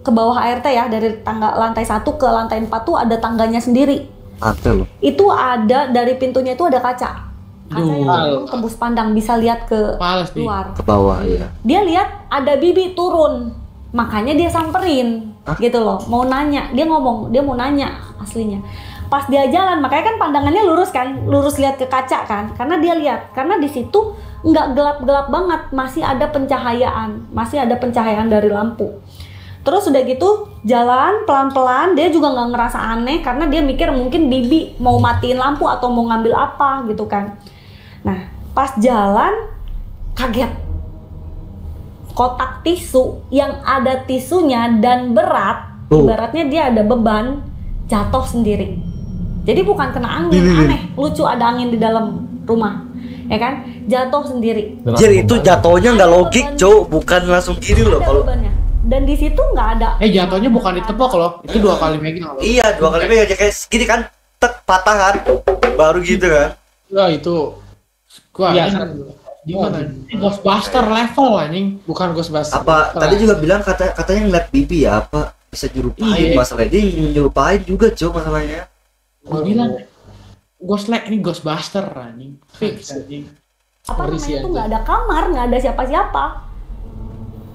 C: ke bawah ART ya, dari tangga lantai 1 ke lantai 4 tuh ada tangganya sendiri.
A: Antel loh.
C: Itu ada dari pintunya itu ada kaca yang memang tembus pandang bisa lihat ke
B: Males nih.
C: luar.
A: Ke bawah ya.
C: Dia lihat ada bibi turun, makanya dia samperin gitu loh, mau nanya. Dia ngomong dia mau nanya aslinya. Pas dia jalan, makanya kan pandangannya lurus kan, lurus lihat ke kaca kan, karena dia lihat, karena di situ nggak gelap-gelap banget, masih ada pencahayaan dari lampu. Terus udah gitu jalan pelan-pelan, dia juga nggak ngerasa aneh karena dia mikir mungkin bibi mau matiin lampu atau mau ngambil apa gitu kan. Nah pas jalan kaget, kotak tisu yang ada tisunya dan berat, ibaratnya dia ada beban jatuh sendiri. Jadi bukan kena angin, aneh, lucu ada angin di dalam rumah, ya kan? Jatuh sendiri.
A: Jadi itu jatuhnya nggak logik, Cuk, bukan langsung kiri loh
C: Ada
A: kalau.
C: bebannya. Dan di situ nggak ada.
B: Jatuhnya bukan ditepok loh, itu 2 kali megang loh.
A: Iya, 2 kali aja kayak gini kan, tek patah kan, baru gitu kan.
B: Ya itu. Gua
G: Biasa.
B: gimana? Ini Ghostbuster level anjing, bukan Ghostbuster.
A: Apa tadi juga bilang katanya ngeliat bibi ya, apa bisa nyerupain
B: Iya.
A: masalahnya, dia nyerupain juga, Cuk, masalahnya.
B: Gua bilang ini Ghostbuster anjing. Fix anjing.
C: Apa
B: Ngeri sih,
C: namanya tuh
B: anjing.
C: nggak ada kamar, nggak ada siapa-siapa.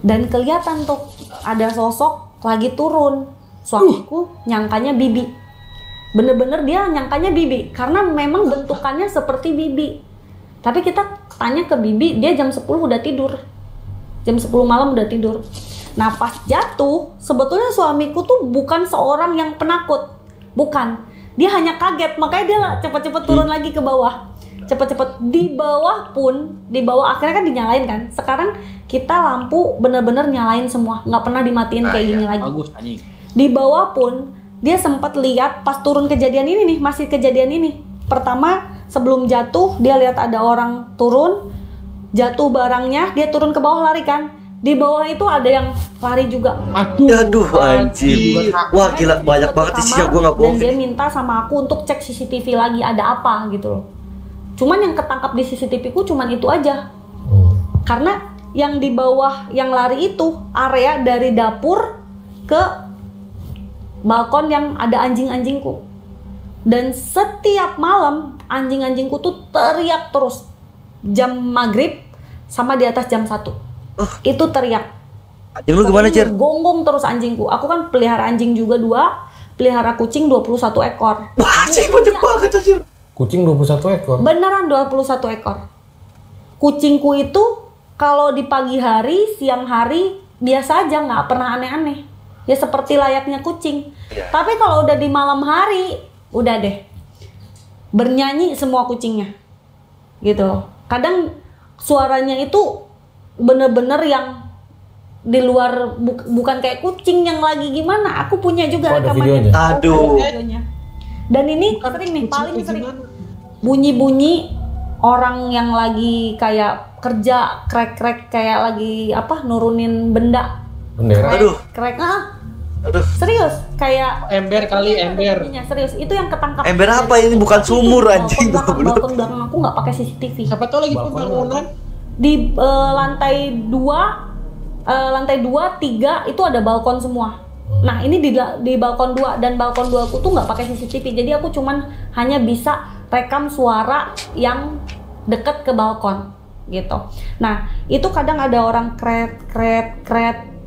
C: Dan kelihatan tuh ada sosok lagi turun. Suamiku nyangkanya bibi. Bener-bener dia nyangkanya bibi karena memang bentukannya seperti bibi. Tapi kita tanya ke bibi, dia jam 10 udah tidur. Jam 10 malam udah tidur. Nah pas jatuh, sebetulnya suamiku tuh bukan seorang yang penakut. Bukan. Dia hanya kaget, makanya dia cepet-cepet turun lagi ke bawah. Cepet-cepet di bawah akhirnya kan dinyalain kan. Sekarang kita lampu bener-bener nyalain semua, nggak pernah dimatiin kayak gini lagi.
B: Bagus anjing.
C: Di bawah pun dia sempat lihat pas turun kejadian ini nih, masih kejadian ini. Pertama sebelum jatuh dia lihat ada orang turun, jatuh barangnya, dia turun ke bawah lari kan. Di bawah itu ada yang lari juga.
A: Aduh anjir. Wah gila, banyak banget
C: Ke
A: isinya,
C: kamar,
A: gue nggak bohong.
C: Dan dia minta sama aku untuk cek CCTV lagi ada apa gitu loh. Cuman yang ketangkap di CCTV ku cuman itu aja. Karena yang di bawah yang lari itu area dari dapur ke balkon yang ada anjing-anjingku. Dan setiap malam anjing-anjingku tuh teriak terus. Jam maghrib sama di atas jam 1. Itu teriak.
A: Anjing lu gimana, Cer?
C: Gonggong terus anjingku. Aku kan pelihara anjing juga 2, pelihara kucing 21 ekor.
A: Wah, anjing banyak banget anjir.
D: Kucing 21 ekor.
C: Beneran 21 ekor. Kucingku itu kalau di pagi hari, siang hari biasa aja, nggak pernah aneh-aneh. Ya seperti layaknya kucing. Tapi kalau udah di malam hari, udah deh. Bernyanyi semua kucingnya. gitu. Kadang suaranya itu bener-bener yang di luar, bukan kayak kucing yang lagi gimana. Aku punya juga rekamannya.
A: Aduh.
C: Dan ini sering nih, paling sering bunyi-bunyi orang yang lagi kayak kerja krek-krek, kayak lagi apa, nurunin benda.
D: Bendera.
A: Aduh.
C: Krek, serius, kayak
B: ember kali, ember.
C: Serius, itu yang ketangkap.
A: Ember apa ini? Bukan sumur anjing.
C: Balkon belakang aku nggak pakai CCTV.
B: Siapa tahu lagi pembangunan.
C: Di lantai 2, 3 itu ada balkon semua. Nah ini di balkon 2, dan balkon 2 aku tuh nggak pakai CCTV, jadi aku cuman hanya bisa rekam suara yang deket ke balkon gitu. Nah itu kadang ada orang kret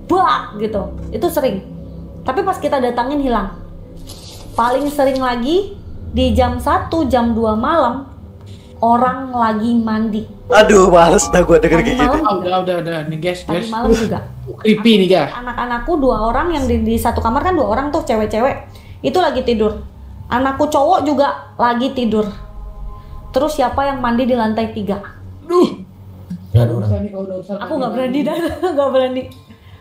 C: bak gitu, itu sering. Tapi pas kita datangin hilang. Paling sering lagi di jam 1, jam 2 malam orang lagi mandi.
A: Aduh, males dah gue denger kayak gitu.
B: Udah nih guys.
C: Tadi malam juga.
B: Creepy nih guys.
C: Anak-anakku 2 orang yang di satu kamar kan, 2 orang tuh cewek-cewek. Itu lagi tidur. Anakku cowok juga lagi tidur. Terus siapa yang mandi di lantai 3?
B: Duh.
C: Aku nggak berani dah, nggak berani.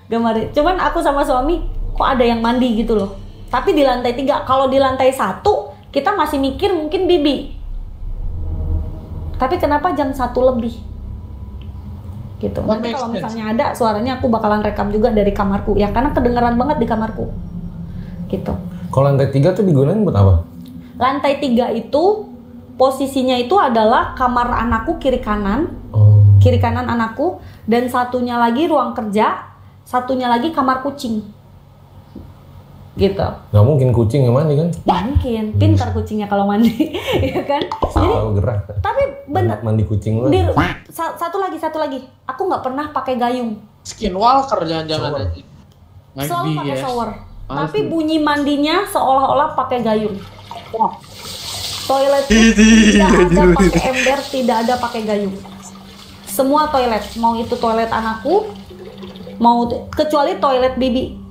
C: Gambarin. Cuman aku sama suami kok ada yang mandi gitu loh. Tapi di lantai 3. Kalau di lantai 1 kita masih mikir mungkin bibi. Tapi kenapa jam 1 lebih? Gitu. Nanti kalau misalnya ada suaranya aku bakalan rekam juga dari kamarku ya, karena kedengeran banget di kamarku. Gitu.
D: Kalau lantai 3 tuh digunain buat apa?
C: Lantai 3 itu posisinya itu adalah kamar anakku kiri kanan. Kiri kanan anakku, dan satunya lagi ruang kerja, satunya lagi kamar kucing. Gitu.
D: Nggak mungkin kucing yang mandi kan?
C: Mungkin, pintar kucingnya kalau mandi, ya kan?
D: Jadi
C: gerah. Tapi bener.
D: Mandi kucing lu.
C: Satu lagi. Aku nggak pernah pakai gayung.
B: Skinwalker jangan-jangan aja.
C: Selalu pakai shower. Tapi bunyi mandinya seolah-olah pakai gayung. Toilet tidak ada pakai ember, tidak ada pakai gayung. Semua toilet, mau itu toilet anakku, mau kecuali toilet bibi.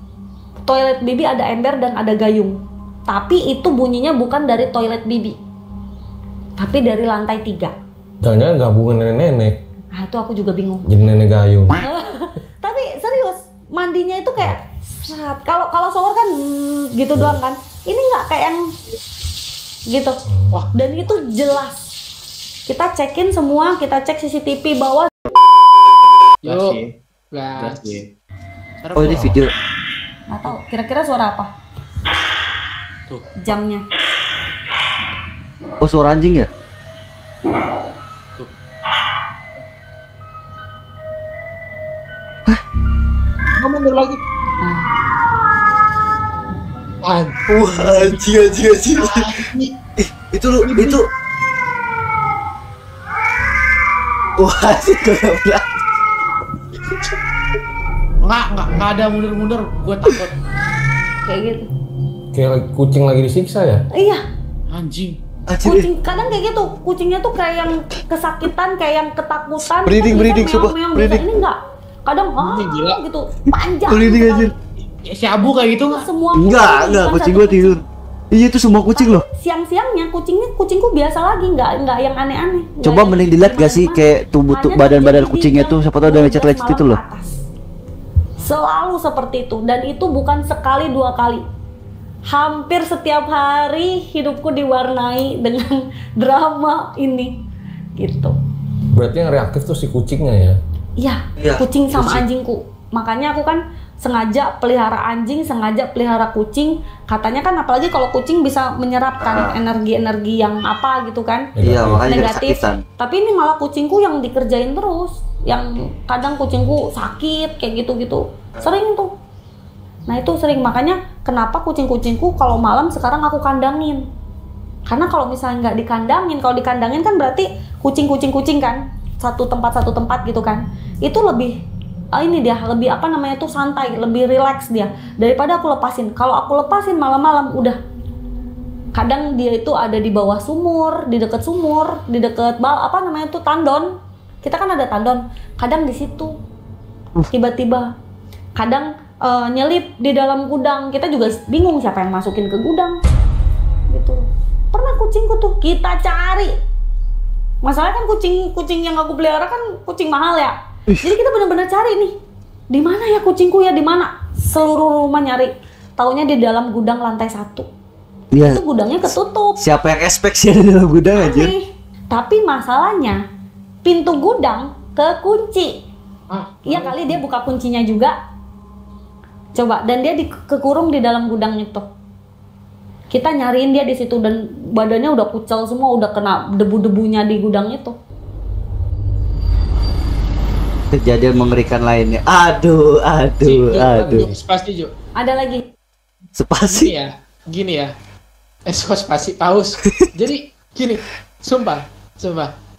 C: Toilet bibi ada ember dan ada gayung. Tapi itu bunyinya bukan dari toilet bibi, tapi dari lantai 3.
D: Jangan-jangan gabungan nenek-nenek.
C: Nah itu aku juga bingung.
D: Jadi nenek gayung.
C: Tapi serius, mandinya itu kayak kalau shower kan gitu doang kan. Ini nggak kayak yang gitu. Wah, dan itu jelas. Kita cekin semua, kita cek CCTV bawah.
B: Yuk. Gas.
A: Oh ini video.
C: Nggak tahu, kira-kira suara apa?
B: Tuh.
C: Jamnya.
A: Oh suara anjing ya?
B: Tuh.
A: Hah?
B: Ngomong lagi.
A: Wah, anjing. Itu. Wah, sih gue gak bilang.
B: Nggak ada mundur-mundur, gue takut.
C: Kayak gitu.
D: Kayak kucing lagi disiksa ya?
C: Iya.
B: Anjing.
C: Kucing kadang kayak gitu. Kucingnya tuh kayak yang kesakitan, kayak yang ketakutan.
A: Breeding coba.
C: Ini enggak. Kadang
B: gila
C: gitu. Panjang.
A: Breeding aja.
B: Si Abu kayak gitu nggak?
C: Semua
A: enggak, kucing gua tidur. Iya itu semua kucing loh.
C: Siang-siangnya kucingku biasa lagi, nggak yang aneh-aneh.
A: Coba mending dilihat gak sih kayak tubuh badan kucingnya tuh, siapa tahu ada lecet-lecet itu loh.
C: Selalu seperti itu, dan itu bukan sekali 2 kali. Hampir setiap hari hidupku diwarnai dengan drama ini, gitu.
D: Berarti yang reaktif tuh si kucingnya ya?
C: Iya, kucing sama anjingku. Makanya aku kan sengaja pelihara anjing, sengaja pelihara kucing. Katanya kan apalagi kalau kucing bisa menyerapkan energi-energi yang apa gitu kan.
A: Iya, makanya
C: negatif. Tapi ini malah kucingku yang dikerjain terus. Yang kadang kucingku sakit kayak gitu-gitu. Sering tuh. Nah itu sering, makanya kenapa kucing-kucingku kalau malam sekarang aku kandangin. Karena kalau misalnya nggak dikandangin, kalau dikandangin kan berarti kucing kan satu tempat gitu kan. Itu lebih ini dia lebih apa namanya tuh santai, lebih rileks dia daripada aku lepasin. Kalau aku lepasin malam-malam udah, kadang dia itu ada di bawah sumur, di dekat sumur, di dekat apa namanya tuh tandon. Kita kan ada tandon, kadang di situ tiba-tiba, kadang nyelip di dalam gudang. Kita juga bingung siapa yang masukin ke gudang gitu. Pernah kucingku tuh kita cari Masalahnya kan kucing yang aku pelihara kan kucing mahal ya. Jadi kita benar-benar cari nih, di mana ya kucingku ya, di mana? Seluruh rumah nyari. Taunya di dalam gudang lantai 1.
A: Iya.
C: Itu gudangnya ketutup.
A: Siapa yang expect sih di dalam gudang aja?
C: Tapi masalahnya pintu gudang kekunci. Iya kali dia buka kuncinya juga. Coba, dan dia kekurung di dalam gudang itu. Kita nyariin dia di situ dan badannya udah kucel semua, udah kena debu-debunya di gudang itu.
A: Kejadian mengerikan lainnya. Aduh.
B: Spasi, Jo.
C: Ada lagi.
A: Spasi.
B: Gini ya. Spasi paus. Jadi gini, sumpah.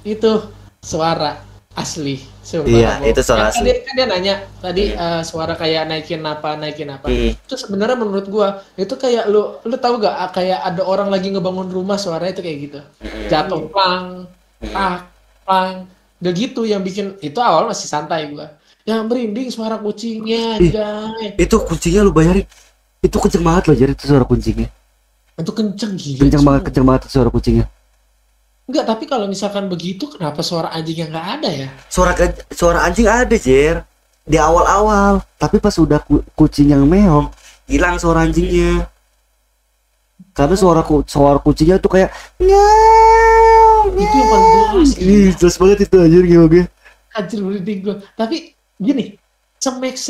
B: Itu suara asli. Sumpah,
A: iya, itu suara asli.
B: Kan dia nanya tadi suara kayak naikin apa. Itu sebenarnya menurut gua itu kayak lu tahu gak kayak ada orang lagi ngebangun rumah suaranya itu kayak gitu. Jatuh plang. Udah gitu yang bikin itu awal masih santai gua. Yang merinding suara kucingnya, Jay.
A: Itu kucingnya lu bayarin. Itu kenceng banget loh, jadi itu suara kucingnya.
B: Itu kenceng gila.
A: Kenceng banget suara kucingnya.
B: Enggak, tapi kalau misalkan begitu kenapa suara anjingnya nggak ada ya?
A: Suara anjing ada, Jer. Di awal-awal, tapi pas udah kucing yang meong, hilang suara anjingnya. Karena suara kucingnya tuh kayak nyaw.
B: Itu yang paling jelas.
A: Jelas banget itu anjir gimana?
B: Anjir merinding gua. Tapi gini, make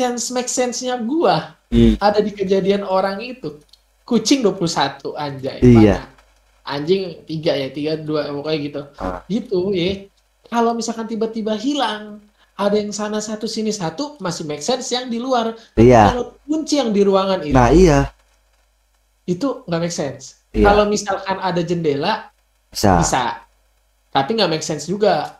B: sense-nya gua ada di kejadian orang itu. Kucing 21 anjay.
A: Iya.
B: Anjing 3 2 pokoknya gitu. Gitu ya. Kalau misalkan tiba-tiba hilang, ada yang sana satu sini satu, masih make sense yang di luar.
A: Iya.
B: Kalau kunci yang di ruangan itu.
A: Nah, iya.
B: Itu nggak make sense.
A: Iya.
B: Kalau misalkan ada jendela bisa. Tapi nggak make sense juga.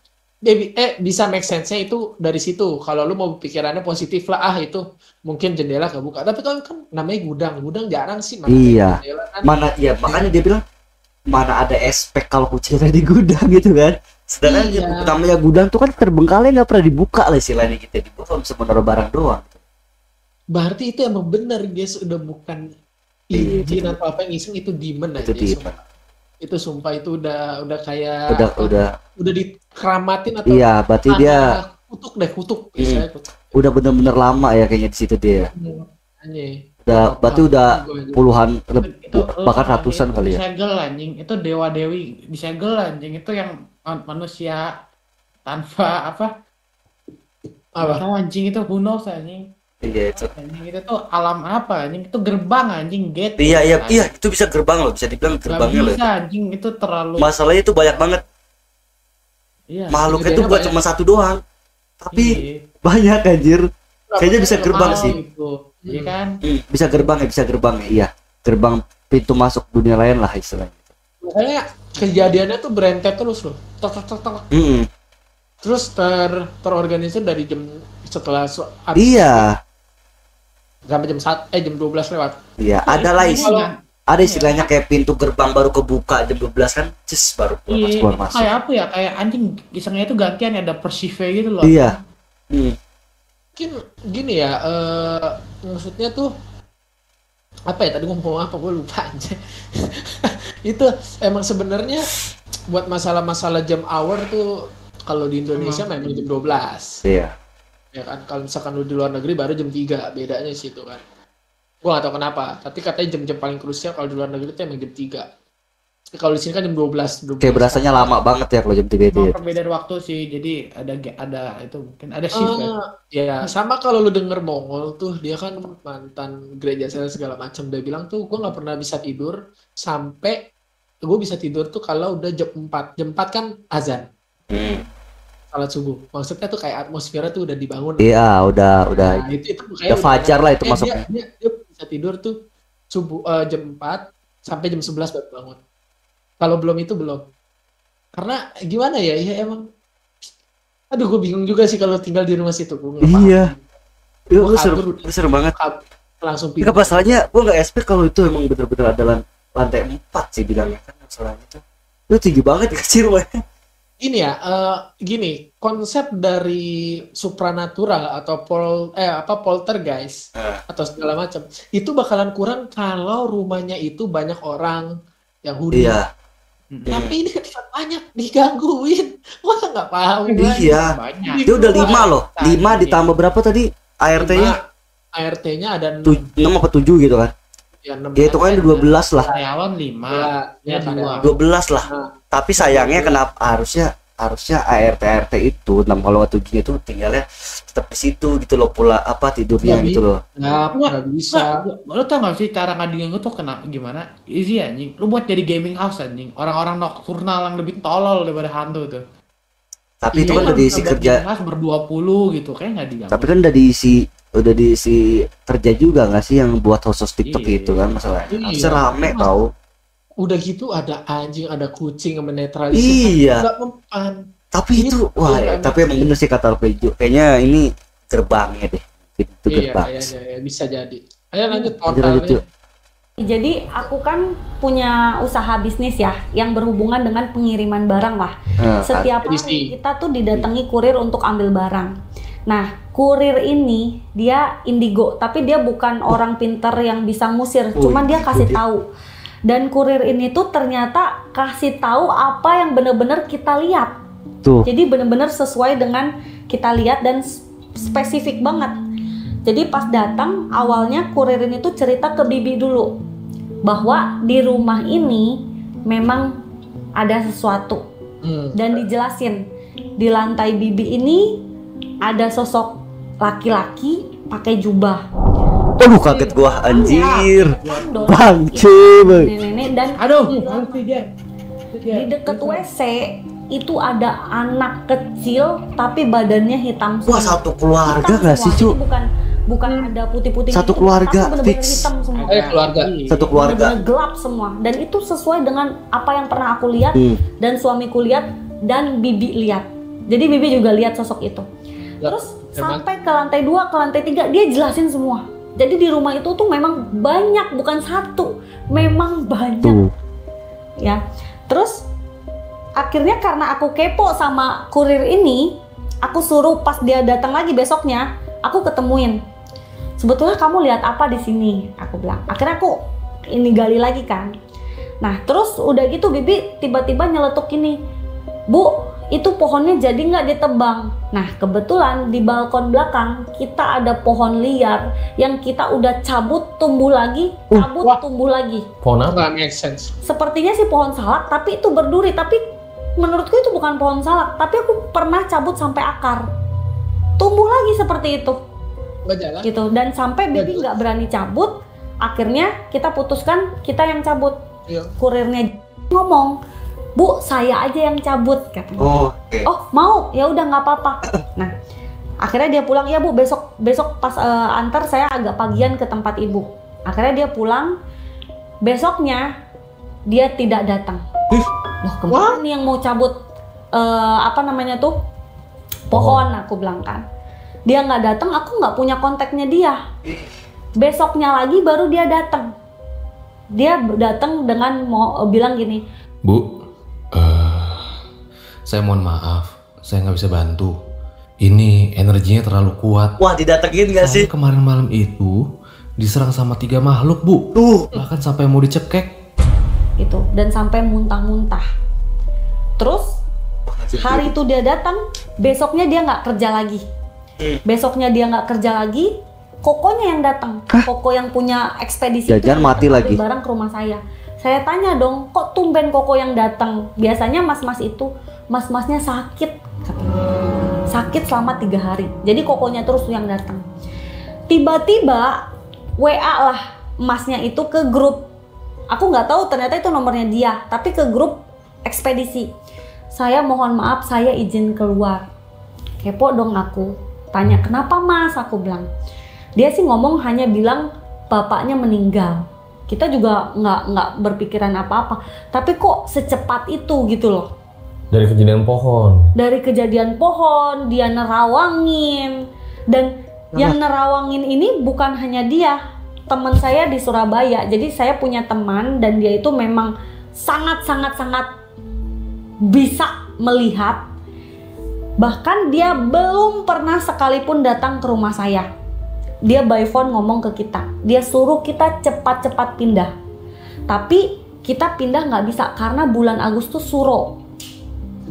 B: Bisa make sense-nya itu dari situ. Kalau lu mau pikirannya positif lah, itu mungkin jendela kebuka. Tapi kalau kan namanya gudang jarang sih.
A: Iya.
B: Jendela, kan.
A: Makanya dia bilang mana ada aspek kalau kucingnya di gudang gitu kan. Sedangkan namanya gudang tuh kan terbengkalai, nggak pernah dibuka lah istilahnya kita dibuka cuma menaruh barang doang.
B: Berarti itu emang benar guys, udah bukan jin atau apa yang iseng, itu demon aja. Itu sumpah itu udah kayak udah dikeramatin atau
A: berarti dia
B: kutuk.
A: Udah bener-bener lama ya kayaknya di situ dia. Berarti udah puluhan bahkan ratusan kali ya.
G: Disegel anjing, itu dewa dewi disegel anjing, itu yang manusia tanpa apa anjing itu who knows anjing.
A: Iya itu.
G: Anjing itu tuh alam apa anjing, itu gerbang anjing, gate.
A: Iya itu bisa gerbang loh, bisa dibilang gerbangnya loh.
G: Bisa anjing, itu terlalu.
A: Masalahnya itu banyak banget.
G: Iya.
A: Makhluknya itu bukan cuma satu doang, tapi banyak anjir. Kayaknya bisa gerbang sih.
G: Iya kan?
A: Bisa gerbang ya. Iya. Gerbang pintu masuk dunia lain lah istilahnya.
B: Makanya kejadiannya tuh berentet terus loh. Terus terorganisir dari jam setelah
A: iya.
B: Sampai jam 12 lewat.
A: Iya, ada istilahnya kayak pintu gerbang baru kebuka jam 12 kan, baru keluar masuk.
G: Kayak apa ya? Kayak anjing isengnya itu gantian, ada Persive gitu loh.
A: Iya.
B: Mungkin gini ya, maksudnya tuh apa ya, tadi ngomong apa gue lupa aja. Itu emang sebenarnya buat masalah-masalah jam hour tuh kalau di Indonesia memang jam 12.
A: Iya.
B: Ya kan, kalau misalkan lu di luar negeri baru jam 3, bedanya sih itu kan. Gua gak tahu kenapa, tapi katanya jam-jam paling krusial kalau di luar negeri itu emang jam 3. Kalau di sini kan jam 12.
A: Kayak berasanya lama banget ya kalau jam 3 itu.
G: Perbedaan waktu sih, jadi ada itu mungkin ada shift
B: ya. Sama kalau lu denger Mongol tuh, dia kan mantan gereja segala macam, dia bilang tuh gua nggak pernah bisa tidur sampai gue bisa tidur tuh kalau udah jam 4. Jam 4 kan azan. Salat subuh. Maksudnya tuh kayak atmosfernya tuh udah dibangun.
A: Iya, udah.
B: Nah, itu
A: udah fajar lah itu masuknya.
B: Dia bisa tidur tuh subuh jam 4 sampai jam 11 baru bangun. Kalau belum itu belum. Karena gimana ya? Ya emang aduh, gue bingung juga sih kalau tinggal di rumah situ.
A: Iya. Itu seru banget.
B: Langsung pindah.
A: Enggak, masalahnya gue nggak expect kalau itu emang bener-bener ada lantai 4 sih bilangnya kan, masalahnya tuh. Itu tinggi banget kecil rumahnya.
B: Ini ya, gini, konsep dari supranatural atau poltergeist atau segala macam itu bakalan kurang kalau rumahnya itu banyak orang yang huni.
A: Iya.
B: Tapi ini kan banyak digangguin. Wah nggak paham.
A: Iya.
G: Banyak.
A: Dia udah 5 loh. 5 ditambah berapa tadi? ART-nya?
B: ART-nya ada
A: 6 apa 7 gitu kan?
B: Ya, 6
A: Ya itu kan 12 lah.
G: Karyawan 5,
B: Ya,
G: ya 2.
A: 12 lah.
B: Nah.
A: Tapi sayangnya kenapa harusnya ART itu 6 kalau 7 itu tinggalnya tetap di situ gitu loh, pula apa tidurnya
B: Ya,
A: gitu loh.
B: nggak bisa.
G: Lo tau gak sih cara ngadilin gue tuh gimana? Easy anjing. Lu buat jadi gaming house anjing. Orang-orang nocturnal yang lebih tolol daripada hantu tuh.
A: Tapi itu
G: Iya,
A: kan udah diisi
G: buat
A: kerja.
G: gaming house ber-20 gitu. Kayak nggak diganggu.
A: Tapi kan udah diisi kerja juga nggak sih yang buat host TikTok
G: Iya.
A: gitu kan masalahnya.
B: Iya.
A: Harusnya rame tau.
B: Udah gitu ada anjing, ada kucing yang menetralisir.
A: Iya.
B: Nggak mempan.
A: Tapi itu
B: Itu
A: wah
B: yang
A: tapi emang bener sih kata Pejo. Kayaknya ini gerbangnya deh. Itu
B: Iya,
A: gerbang.
B: kayaknya ya, bisa jadi. Ayo lanjut
A: Lanjut,
B: portalnya.
A: yuk.
C: Jadi aku kan punya usaha bisnis ya yang berhubungan dengan pengiriman barang lah.
A: Nah,
C: Setiap hari
B: Edisi.
C: kita tuh didatangi kurir untuk ambil barang. Nah, kurir ini dia indigo, tapi dia bukan orang pinter yang bisa ngusir,
A: Oh,
C: cuman dia
A: indigo
C: kasih
A: dia.
C: tahu. Dan kurir ini tuh ternyata kasih tahu apa yang bener-bener kita lihat.
A: Tuh.
C: Jadi bener-bener sesuai dengan kita lihat dan spesifik banget. Jadi pas datang awalnya kurir ini tuh cerita ke Bibi dulu bahwa di rumah ini memang ada sesuatu. Dan dijelasin di lantai Bibi ini ada sosok laki-laki pakai jubah.
A: Aduh kaget gua anjir.
C: Dong.
A: Bang, cuy.
C: Nenek dan
G: Aduh, nanti dia.
C: di deket WC itu ada anak kecil tapi badannya hitam semua.
A: Wah, satu keluarga
C: Hitam
A: nggak sih,
C: semua.
A: Cu?
C: Jadi bukan ada putih-putih.
A: Satu
C: gitu,
A: keluarga,
C: tapi bener-bener
A: fix.
C: hitam semua.
B: Keluarga.
A: Satu keluarga.
C: Bener-bener gelap semua dan itu sesuai dengan apa yang pernah aku lihat dan suamiku lihat dan Bibi lihat. Jadi Bibi juga lihat sosok itu. Terus sampai ke lantai 2, ke lantai 3 dia jelasin semua. Jadi di rumah itu tuh memang banyak, bukan satu, memang banyak.
A: Tuh.
C: Ya. Terus akhirnya karena aku kepo sama kurir ini, aku suruh pas dia datang lagi besoknya, aku ketemuin. Sebetulnya kamu lihat apa di sini? Aku bilang. Akhirnya aku ini gali lagi kan. Nah, terus udah gitu Bibi tiba-tiba nyeletuk ini. Bu, itu pohonnya jadi nggak ditebang. Nah, kebetulan di balkon belakang kita ada pohon liar yang kita udah cabut tumbuh lagi, tumbuh lagi.
D: Pohon apa?
B: Nggak make sense.
C: Sepertinya sih pohon salak, tapi itu berduri. Tapi menurutku itu bukan pohon salak. Tapi aku pernah cabut sampai akar, tumbuh lagi seperti itu.
B: Nggak jalan.
C: Gitu. Dan sampai Bibi nggak berani cabut. Akhirnya kita putuskan kita yang cabut.
B: Iya.
C: Kurirnya ngomong, Bu, saya aja yang cabut katanya.
A: Oh, oke.
C: Oh, mau? Ya udah nggak apa-apa. Nah, akhirnya dia pulang. Ya Bu, besok pas antar saya agak pagian ke tempat ibu. Akhirnya dia pulang. Besoknya dia tidak datang. Loh, kemana nih yang mau cabut apa namanya tuh pohon? Aku bilang kan. Dia nggak datang. Aku nggak punya kontaknya dia. Besoknya lagi baru dia datang. Dia datang dengan mau bilang gini.
H: Bu, saya mohon maaf, saya nggak bisa bantu. Ini energinya terlalu kuat.
A: Wah, didatengin gak sih?
H: Saya kemarin malam itu diserang sama 3 makhluk, Bu. Bahkan sampai mau dicekek.
C: Gitu, dan sampai muntah-muntah. Terus hari itu dia datang, besoknya dia nggak kerja lagi. Besoknya dia nggak kerja lagi, Kokonya yang datang. Koko yang punya ekspedisi
A: Jajan mati lagi.
C: barang ke rumah saya. Saya tanya dong, kok tumben Koko yang datang? Biasanya mas-mas itu, mas-masnya sakit katanya. Sakit selama 3 hari. Jadi Kokonya terus yang datang. Tiba-tiba WA lah masnya itu ke grup. Aku nggak tahu ternyata itu nomornya dia, tapi ke grup ekspedisi. Saya mohon maaf, saya izin keluar. Kepo dong aku. Tanya, kenapa mas? Aku bilang. Dia sih ngomong hanya bilang bapaknya meninggal. Kita juga nggak berpikiran apa-apa. Tapi kok secepat itu gitu loh.
D: Dari kejadian pohon.
C: Dari kejadian pohon, dia nerawangin. Dan yang nerawangin ini bukan hanya dia. Teman saya di Surabaya. Jadi saya punya teman dan dia itu memang sangat bisa melihat. Bahkan dia belum pernah sekalipun datang ke rumah saya. Dia by phone ngomong ke kita. Dia suruh kita cepat-cepat pindah. Tapi kita pindah nggak bisa karena bulan Agustus suro.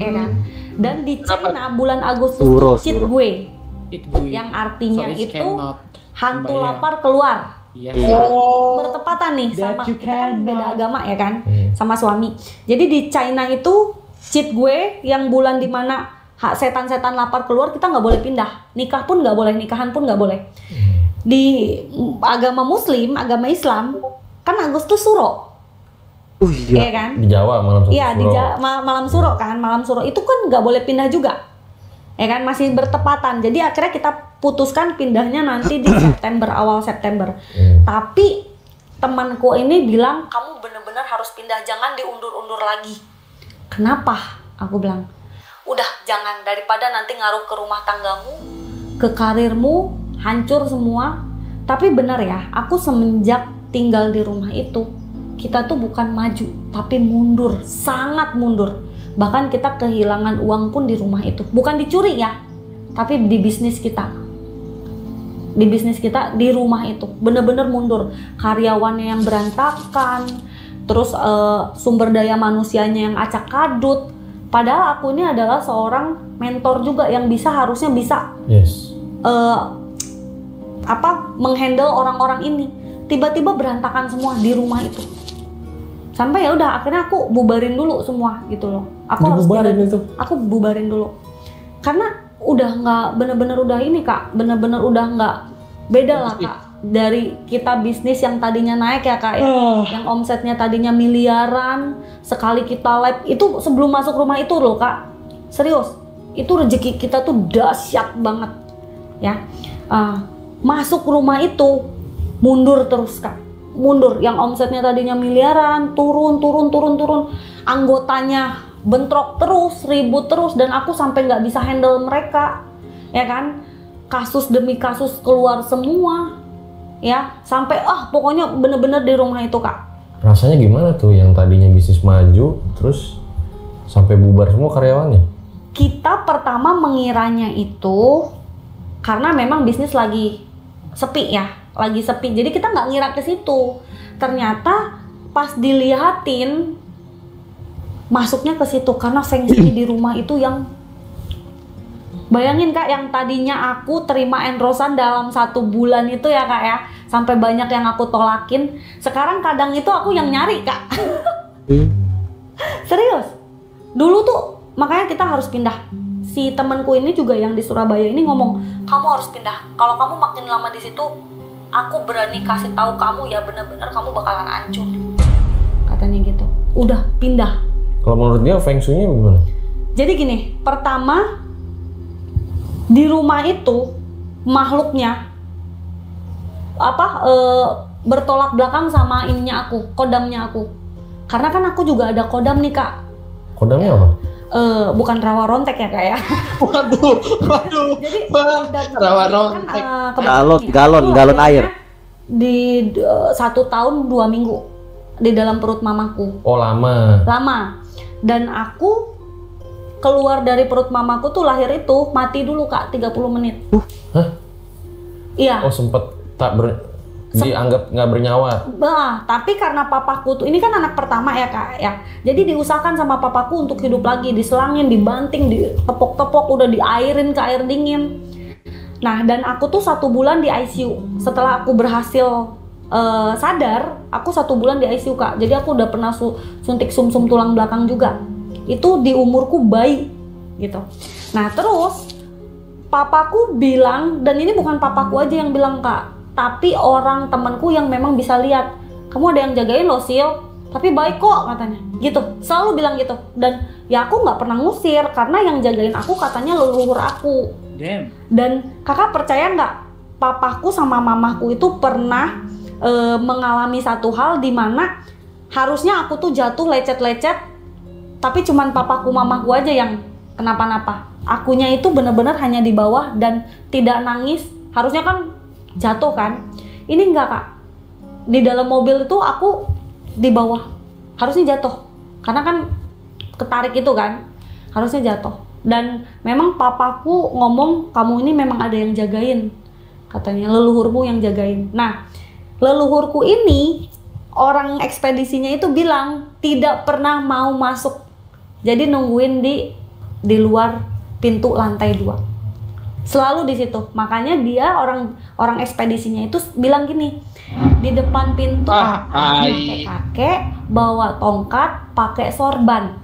C: Ya kan? Dan di China bulan Agustus
A: Suro,
C: cheat
A: suro.
C: gue,
G: It gue.
C: yang artinya
G: So it
C: itu
G: cannot
C: hantu
G: bayang.
C: lapar keluar.
G: Yes.
C: Bertepatan nih
G: That
C: sama
G: you
C: kita kan beda
G: cannot.
C: agama ya kan, sama suami. Jadi di China itu cheat gue yang bulan dimana setan-setan lapar keluar, kita nggak boleh pindah. Nikah pun nggak boleh, nikahan pun nggak boleh. Di agama Muslim, agama Islam kan Agustus Suro. Iya kan?
D: Di Jawa malam
C: Iya, di
D: Suro.
C: malam Suro kan, malam Suro itu kan nggak boleh pindah juga, ya kan, masih bertepatan. Jadi akhirnya kita putuskan pindahnya nanti di September, awal September. Tapi temanku ini bilang kamu bener-bener harus pindah, jangan diundur-undur lagi. Kenapa? Aku bilang, udah jangan, daripada nanti ngaruh ke rumah tanggamu, ke karirmu, hancur semua. Tapi benar ya, aku semenjak tinggal di rumah itu, kita tuh bukan maju, tapi mundur, sangat mundur. Bahkan kita kehilangan uang pun di rumah itu. Bukan dicuri ya, tapi di bisnis kita. Di bisnis kita, di rumah itu. Bener-bener mundur. Karyawannya yang berantakan, terus sumber daya manusianya yang acak kadut. Padahal aku ini adalah seorang mentor juga yang harusnya bisa menghandle orang-orang ini. Tiba-tiba berantakan semua di rumah itu. Sampai ya udah akhirnya aku bubarin dulu semua gitu loh. Aku harus aku bubarin dulu. Karena udah nggak, bener-bener udah ini Kak, bener-bener udah nggak, beda lah Kak. Dari kita bisnis yang tadinya naik ya Kak ya, yang omsetnya tadinya miliaran, sekali kita live itu sebelum masuk rumah itu loh Kak, serius, itu rezeki kita tuh dahsyat banget ya. Masuk rumah itu mundur terus Kak, mundur. Yang omsetnya tadinya miliaran, turun, anggotanya bentrok terus, ribut terus, dan aku sampai nggak bisa handle mereka, ya kan? Kasus demi kasus keluar semua, ya, sampai pokoknya bener-bener di rumah itu Kak.
D: Rasanya gimana tuh yang tadinya bisnis maju, terus sampai bubar semua karyawannya?
C: Kita pertama mengiranya itu karena memang bisnis lagi sepi ya, lagi sepi. Jadi kita nggak ngira ke situ. Ternyata pas dilihatin masuknya ke situ karena feng shui di rumah itu yang, bayangin Kak, yang tadinya aku terima enrosan dalam 1 bulan itu ya Kak ya, sampai banyak yang aku tolakin. Sekarang kadang itu aku yang nyari Kak. Serius. Dulu tuh makanya kita harus pindah. Si temanku ini juga yang di Surabaya ini ngomong, kamu harus pindah. Kalau kamu makin lama di situ, aku berani kasih tahu kamu ya, bener-bener kamu bakalan hancur. Katanya gitu. Udah pindah.
D: Kalau menurut dia feng shui-nya gimana?
C: Jadi gini, pertama di rumah itu makhluknya bertolak belakang sama ininya aku, kodamnya aku. Karena kan aku juga ada kodam nih Kak.
D: Kodamnya apa?
C: Bukan rawa rontek ya Kak ya.
G: Waduh.
C: Jadi
G: Rawa rontek.
A: galon air.
C: Di 1 tahun 2 minggu di dalam perut mamaku.
D: Oh, lama.
C: Dan aku keluar dari perut mamaku tuh lahir itu mati dulu Kak, 30 menit.
D: Hah?
C: Iya.
D: Oh, sempet dianggap nggak bernyawa.
C: Tapi karena papaku tuh, ini kan anak pertama ya Kak ya. Jadi diusahakan sama papaku untuk hidup lagi, diselangin, dibanting, ditepok-tepok, udah diairin ke air dingin. Nah, dan aku tuh 1 bulan di ICU. Setelah aku berhasil sadar, aku 1 bulan di ICU Kak. Jadi aku udah pernah suntik sumsum tulang belakang juga. Itu di umurku bayi gitu. Nah terus papaku bilang, dan ini bukan papaku aja yang bilang Kak, tapi orang temanku yang memang bisa lihat, kamu ada yang jagain loh Sil, tapi baik kok katanya gitu, selalu bilang gitu. Dan ya aku nggak pernah ngusir karena yang jagain aku katanya leluhur aku. Dan Kakak percaya nggak, papaku sama mamaku itu pernah mengalami satu hal di mana harusnya aku tuh jatuh lecet-lecet, tapi cuman papaku mamaku aja yang kenapa-napa. Akunya itu bener-bener hanya di bawah dan tidak nangis. Harusnya kan jatuh kan. Ini enggak Kak. Di dalam mobil itu aku di bawah. Harusnya jatuh. Karena kan ketarik itu kan. Harusnya jatuh. Dan memang papaku ngomong, kamu ini memang ada yang jagain. Katanya leluhurmu yang jagain. Nah, leluhurku ini orang ekspedisinya itu bilang tidak pernah mau masuk. Jadi nungguin di di luar pintu lantai 2. Selalu di situ. Makanya dia orang ekspedisinya itu bilang gini, di depan pintu kakek bawa tongkat, pakai sorban.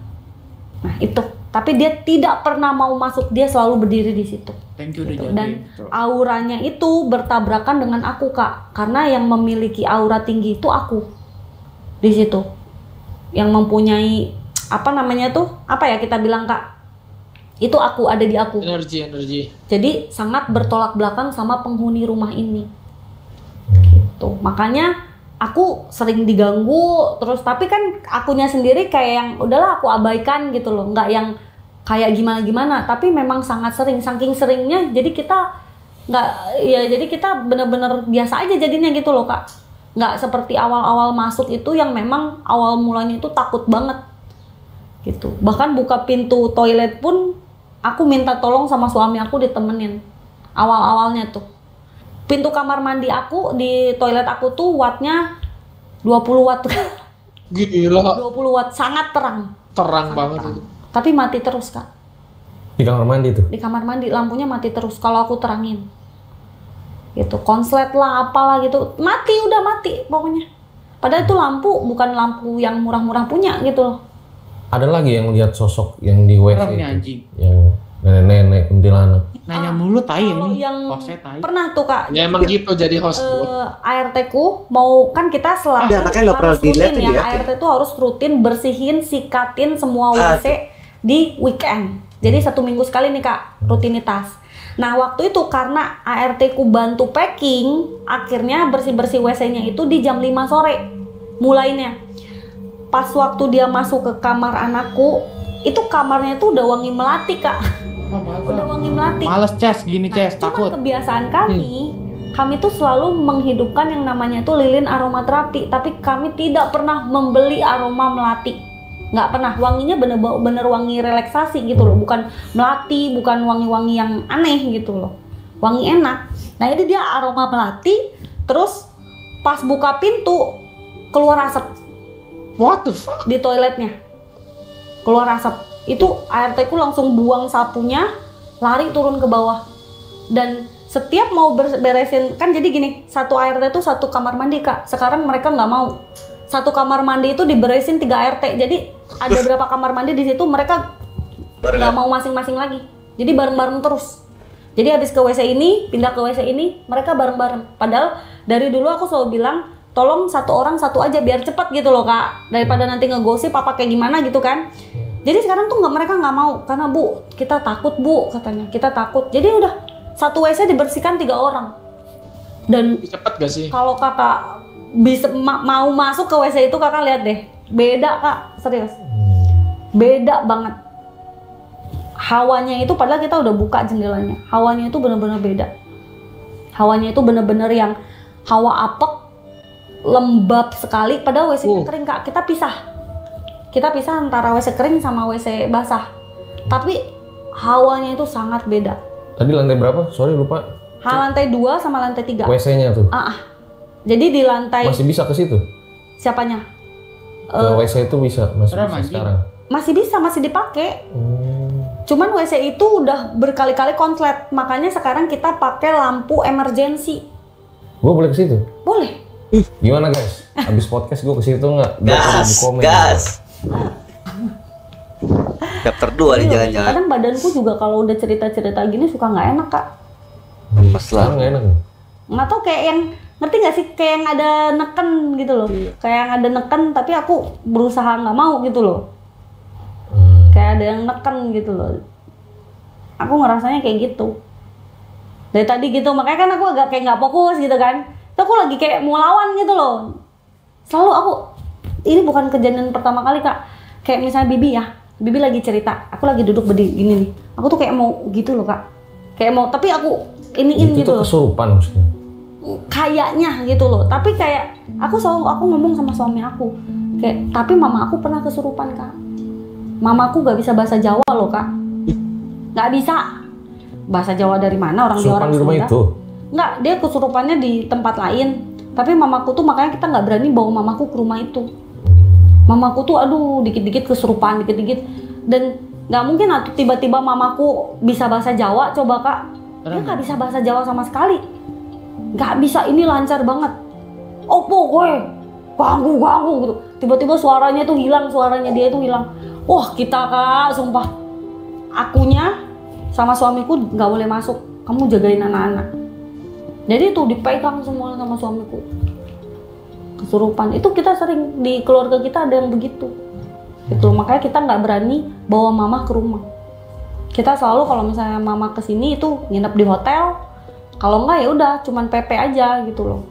C: Nah itu. Tapi dia tidak pernah mau masuk, dia selalu berdiri di situ.
B: Thank you
C: gitu. Dan auranya itu bertabrakan dengan aku, Kak. Karena yang memiliki aura tinggi itu aku di situ. Yang mempunyai apa namanya tuh? Apa ya kita bilang, Kak? Itu aku, ada di aku.
B: Energi.
C: Jadi sangat bertolak belakang sama penghuni rumah ini. Gitu. Makanya aku sering diganggu terus, tapi kan akunya sendiri kayak yang udahlah aku abaikan gitu loh, nggak yang kayak gimana-gimana, tapi memang sangat sering, saking seringnya jadi kita nggak, ya jadi kita bener-bener biasa aja jadinya gitu loh, Kak. Nggak seperti awal-awal masuk itu yang memang awal mulanya itu takut banget gitu. Bahkan buka pintu toilet pun aku minta tolong sama suami aku ditemenin awal-awalnya tuh. Pintu kamar mandi aku di toilet aku tuh wattnya 20 watt.
B: Gila.
C: 20 watt, sangat terang.
B: Terang banget itu.
C: Tapi mati terus, Kak.
D: Di kamar mandi tuh?
C: Di kamar mandi lampunya mati terus kalau aku terangin. Gitu, konslet lah apalah gitu. Mati, udah mati pokoknya. Padahal itu lampu bukan lampu yang murah-murah punya gitu loh.
D: Ada lagi yang lihat sosok yang di WC itu,
B: anjing.
D: yang nenek-nenek kuntilanak.
B: Nanya mulu tai
C: Kalau
B: nih.
C: yang
B: Hostnya tai.
C: pernah tuh, Kak.
B: Ya emang gitu jadi host.
C: ART ku mau kan kita selalu
A: anaknya nggak pernah
C: harus rutin
A: diliatin
C: ya.
A: ya.
C: ART tuh harus rutin bersihin, sikatin semua WC di weekend. Jadi 1 minggu sekali nih, Kak, rutinitas. Nah waktu itu karena ART ku bantu packing, akhirnya bersih-bersih WC-nya itu di jam 5 sore mulainya. Pas waktu dia masuk ke kamar anakku, itu kamarnya tuh udah wangi melati, Kak. Udah wangi melati.
B: Males Ces, gini Ces,
C: Cuma
B: takut.
C: kebiasaan kami tuh selalu menghidupkan yang namanya tuh lilin aromaterapi, tapi kami tidak pernah membeli aroma melati. Nggak pernah. Wanginya bener-bener wangi relaksasi gitu loh, bukan melati, bukan wangi-wangi yang aneh gitu loh. Wangi enak. Nah ini dia aroma melati, terus pas buka pintu keluar asap.
B: What the fuck?
C: Di toiletnya keluar asap. Itu ART ku langsung buang sapunya, lari turun ke bawah. Dan setiap mau beresin, kan jadi gini, satu ART itu 1 kamar mandi, Kak. Sekarang mereka nggak mau. 1 kamar mandi itu diberesin 3 ART. Jadi ada berapa kamar mandi di situ mereka nggak mau masing-masing lagi. Jadi bareng-bareng terus. Jadi habis ke WC ini, pindah ke WC ini, mereka bareng-bareng. Padahal dari dulu aku selalu bilang, tolong 1 orang 1 aja biar cepet gitu loh, Kak. Daripada nanti ngegosip apa kayak gimana gitu kan. Jadi sekarang tuh mereka nggak mau, karena Bu, kita takut Bu, katanya, kita takut. Jadi udah 1 WC dibersihkan 3 orang. Dan
B: cepet gak sih?
C: Kalau Kakak bisa mau masuk ke WC itu, Kakak lihat deh, beda, Kak, serius, beda banget. Hawanya itu padahal kita udah buka jendelanya, hawanya itu bener-bener beda. Hawanya itu bener-bener yang hawa apek, lembab sekali. Padahal WC-nya kering, Kak, kita pisah antara WC kering sama WC basah. Tapi hawanya itu sangat beda.
D: Tadi lantai berapa? Sorry lupa.
C: Lantai 2 sama lantai 3.
D: WC-nya tuh.
C: Jadi di lantai.
D: Masih bisa ke situ?
C: Siapanya?
D: Ke WC itu bisa, masih bisa sekarang.
C: Masih bisa, masih dipakai. Cuman WC itu udah berkali-kali konslet. Makanya sekarang kita pakai lampu emergency.
D: Gue boleh ke situ?
C: Boleh.
D: Gimana guys? Abis podcast gue ke situ nggak?
A: Gas. Chapter 2 nih jangan-jangan.
C: Kadang badanku juga kalau udah cerita-cerita gini suka nggak enak, Kak.
A: Lemes lah.
D: Nggak enak.
C: Nggak tau, kayak yang ngerti nggak sih, kayak yang ada neken gitu loh. Kayak yang ada neken tapi aku berusaha nggak mau gitu loh. Kayak ada yang neken gitu loh. Aku ngerasanya kayak gitu. Dari tadi gitu, makanya kan aku agak kayak nggak fokus gitu kan. Terus aku lagi kayak mau lawan gitu loh. Selalu aku, ini bukan kejadian pertama kali, Kak. Kayak misalnya Bibi lagi cerita, aku lagi duduk berdiri gini nih. Aku tuh kayak mau gitu loh, Kak. Kayak mau, tapi aku iniin gitu loh.
D: Itu kesurupan maksudnya?
C: Kayaknya gitu loh. Tapi kayak aku ngomong sama suami aku, kayak tapi mama aku pernah kesurupan, Kak. Mama aku gak bisa bahasa Jawa loh, Kak. Gak bisa. Bahasa Jawa dari mana, orang dia orang
D: Sunda. Di rumah itu?
C: Enggak, dia kesurupannya di tempat lain. Tapi mamaku tuh, makanya kita nggak berani bawa mamaku ke rumah itu. Mamaku tuh aduh dikit-dikit kesurupan, dikit-dikit. Dan Nggak mungkin atuh tiba-tiba mamaku bisa bahasa Jawa, coba Kak. Dia nggak bisa bahasa Jawa sama sekali. Nggak bisa, ini lancar banget. Opo gue, ganggu gitu. Tiba-tiba suaranya tuh hilang, suaranya dia tuh hilang. Wah kita Kak, sumpah. Akunya sama suamiku nggak boleh masuk. Kamu jagain anak-anak. Jadi tuh dipegang semua sama suamiku. Kesurupan. Itu kita sering, di keluarga kita ada yang begitu. Itu makanya kita nggak berani bawa mama ke rumah. Kita selalu kalau misalnya mama kesini itu nginep di hotel. Kalau nggak ya udah cuman PP aja gitu loh.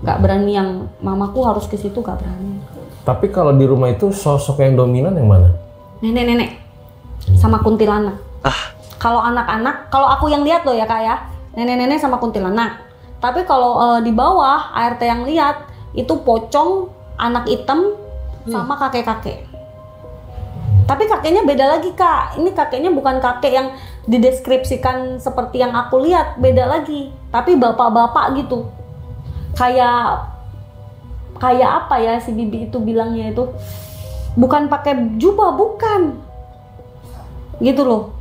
C: Nggak berani yang mamaku harus ke situ, nggak berani.
D: Tapi kalau di rumah itu sosok yang dominan yang mana?
C: Nenek-nenek sama kuntilanak. Kalau anak-anak, kalau aku yang lihat loh ya Kak ya, nenek-nenek sama kuntilanak. Tapi kalau di bawah ART yang lihat itu pocong, anak hitam sama kakek-kakek. Tapi kakeknya beda lagi Kak. Ini kakeknya bukan kakek yang dideskripsikan seperti yang aku lihat, beda lagi. Tapi bapak-bapak gitu. Kayak apa ya si bibi itu bilangnya itu? Bukan pakai jubah, bukan. Gitu loh.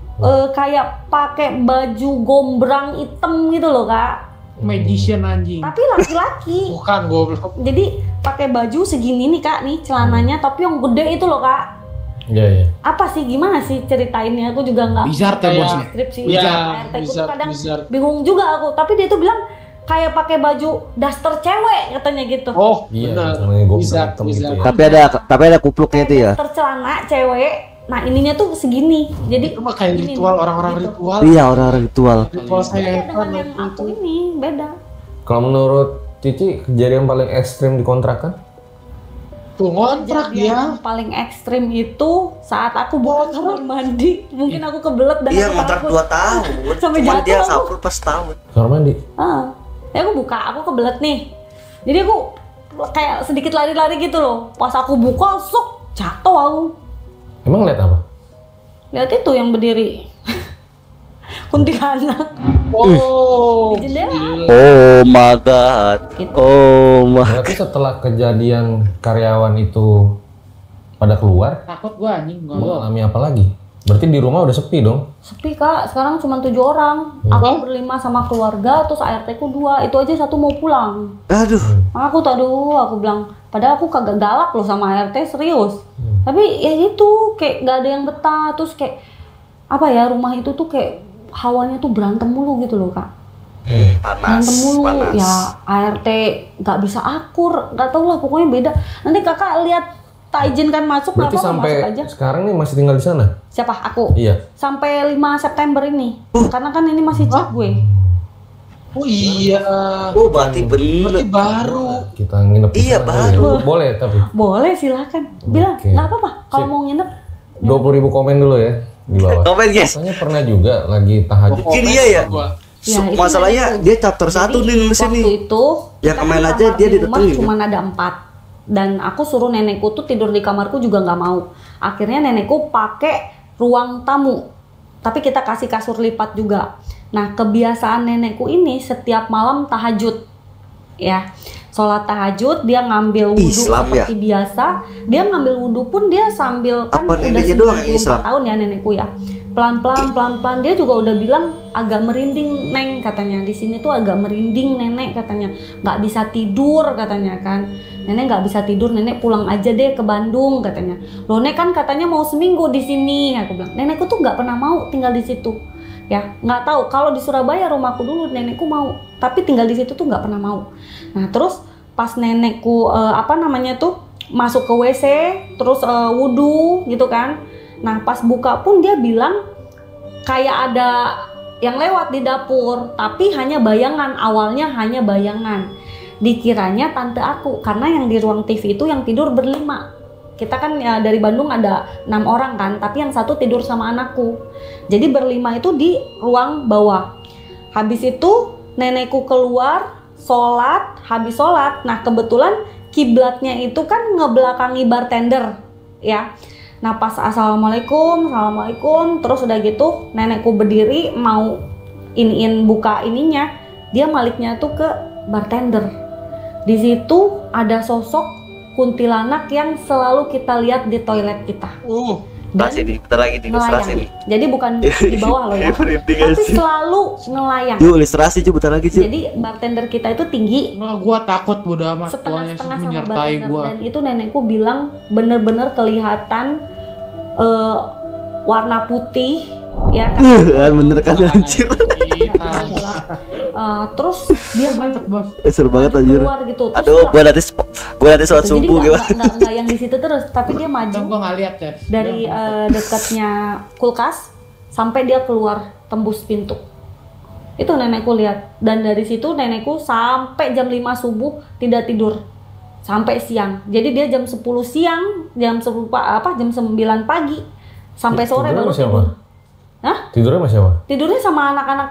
C: Kayak pakai baju gombrang hitam gitu loh Kak.
B: Magician anjing.
C: Tapi laki-laki.
B: Bukan goblok.
C: Jadi pakai baju segini nih Kak nih celananya, tapi yang gede itu loh Kak.
D: Iya.
C: Apa sih, gimana sih ceritainnya? Aku juga nggak.
B: Bizar ya bosnya.
C: Skripsi.
B: Iya,
C: Aku kadang
B: bizar.
C: bingung juga aku. Tapi dia tuh bilang kayak pakai baju daster cewek katanya gitu.
B: Oh,
D: Iya,
B: benar.
D: namanya gue
B: Bizar,
D: hitam gitu
B: bizar.
D: ya.
A: Tapi ada kupluknya itu ya.
C: Daster celana cewek. Nah ininya tuh segini. Jadi
B: Itu mah kayak
C: ini,
B: ritual orang-orang
C: gitu.
B: ritual.
A: Iya, orang-orang ritual.
B: Ritual saya
C: Beda
B: kan
C: dengan yang aku ini, beda.
D: Kalau menurut Cici, kejadian paling ekstrim di kontrakan?
B: Tuh ngontrak
C: Kejadian
B: ya.
C: yang paling ekstrim itu saat aku buka kamar mandi. Mungkin aku kebelet dan
A: Iya,
C: aku
A: ngontrak
C: takut.
A: 2 tahun.
C: Sampai
A: Cuman
C: jatuh
A: dia
C: aku.
A: sampul pas tahun.
D: Kamar mandi?
C: Ya aku buka, aku kebelet nih. Jadi aku kayak sedikit lari-lari gitu loh. Pas aku buka, sok jatuh aku.
D: Emang lihat apa?
C: Lihat itu yang berdiri. Kuntilanak
B: Oh.
C: di jendela.
A: Oh my god.
C: Gitu.
A: Oh my.
D: Berarti setelah kejadian karyawan itu pada keluar,
B: Takut gua anjing.
D: mengalami apa lagi? Berarti di rumah udah sepi dong?
C: Sepi Kak, sekarang cuma 7 orang. Aku berlima sama keluarga, terus ART-ku 2. Itu aja satu mau pulang.
A: Aduh.
C: Aku bilang, padahal aku kagak galak loh sama ART, serius. Tapi ya gitu, kayak gak ada yang betah. Terus kayak apa ya, rumah itu tuh kayak hawanya tuh berantem mulu gitu loh Kak.
A: Panas.
C: Berantem mulu,
A: Panas.
C: ya ART gak bisa akur, gak tau lah pokoknya beda. Nanti kakak lihat, tak izinkan masuk,
D: Berarti
C: apa
D: sampai
C: masuk aja.
D: sekarang nih masih tinggal di sana?
C: Siapa? Aku?
D: Iya.
C: Sampai 5 September ini, karena kan ini masih cek gue.
B: Oh iya.
A: Oh, berarti bener.
B: Berarti baru.
D: Kita nginep di
A: Iya,
D: sana
A: baru.
D: ya? Boleh tapi.
C: Boleh silakan, bilang
D: Oke.
C: nggak apa-apa kalau
D: Sip.
C: mau nginep.
D: 20.000 komen dulu ya di bawah.
A: Komen guys.
D: Katanya pernah juga lagi tahajud.
A: Mungkin iya ya.
B: Gua.
C: Ya, itu
A: Masalahnya
C: itu.
A: dia chapter 1 nih nulis
C: Waktu
A: ini.
C: itu
A: Ya,
C: kita
A: kemarin
C: kan
A: aja
C: kamar
A: dia
C: di rumah
A: didatengin,
C: cuma ada 4 dan aku suruh nenekku tuh tidur di kamarku juga nggak mau. Akhirnya nenekku pakai ruang tamu, tapi kita kasih kasur lipat juga. Nah kebiasaan nenekku ini setiap malam tahajud, ya sholat tahajud dia ngambil wudhu
A: Islam
C: seperti biasa. Dia ngambil wudhu pun dia sambil kan
A: Apa
C: udah
A: neneknya doang yang
C: 94
A: Islam?
C: tahun ya nenekku ya. Pelan-pelan dia juga udah bilang agak merinding Neng katanya, di sini tuh agak merinding nenek katanya, nggak bisa tidur katanya kan, nenek nggak bisa tidur, nenek pulang aja deh ke Bandung katanya. Loh Nek kan katanya mau seminggu di sini, aku bilang nenekku tuh nggak pernah mau tinggal di situ ya, nggak tahu kalau di Surabaya rumahku dulu nenekku mau, tapi tinggal di situ tuh nggak pernah mau. Nah terus pas nenekku masuk ke WC terus wudhu gitu kan. Nah pas buka pun dia bilang kayak ada yang lewat di dapur, tapi hanya bayangan, awalnya hanya bayangan. Dikiranya tante aku, karena yang di ruang TV itu yang tidur berlima. Kita kan ya dari Bandung ada 6 orang kan, tapi yang satu tidur sama anakku. Jadi berlima itu di ruang bawah. Habis itu nenekku keluar, sholat, habis sholat. Nah kebetulan kiblatnya itu kan ngebelakangi bartender ya. Nah pas assalamualaikum, terus udah gitu nenekku berdiri mau buka ininya, dia maliknya tuh ke bartender. Di situ ada sosok kuntilanak yang selalu kita lihat di toilet kita.
A: Ilustrasi nih, bentar lagi nih ilustrasi nih.
C: Jadi bukan di bawah loh ya, tapi selalu ngelayang.
A: Yuk ilustrasi cuy, bentar lagi cuy.
C: Jadi bartender kita itu tinggi.
G: Gua takut bodo amat.
C: Setengah-setengah sama
G: menyertai
C: bartender.
G: gua.
C: Dan itu nenekku bilang bener-bener kelihatan warna putih ya kan.
A: Bener kan anjir.
C: Terus dia banyak
A: Seru banget anjir.
C: keluar gitu. Terus
A: Aduh, gua nanti sholat
C: jadi
A: subuh gimana?
C: nggak yang di situ terus, tapi dia maju
G: Gua nggak lihat ya.
C: dari dekatnya kulkas sampai dia keluar tembus pintu. Itu nenekku lihat, dan dari situ nenekku sampai jam 5 subuh tidak tidur sampai siang. Jadi dia jam 10 siang, jam 10 jam 9 pagi sampai sore baru tidur. Hah?
D: Tidurnya sama siapa?
C: Tidurnya sama anak-anak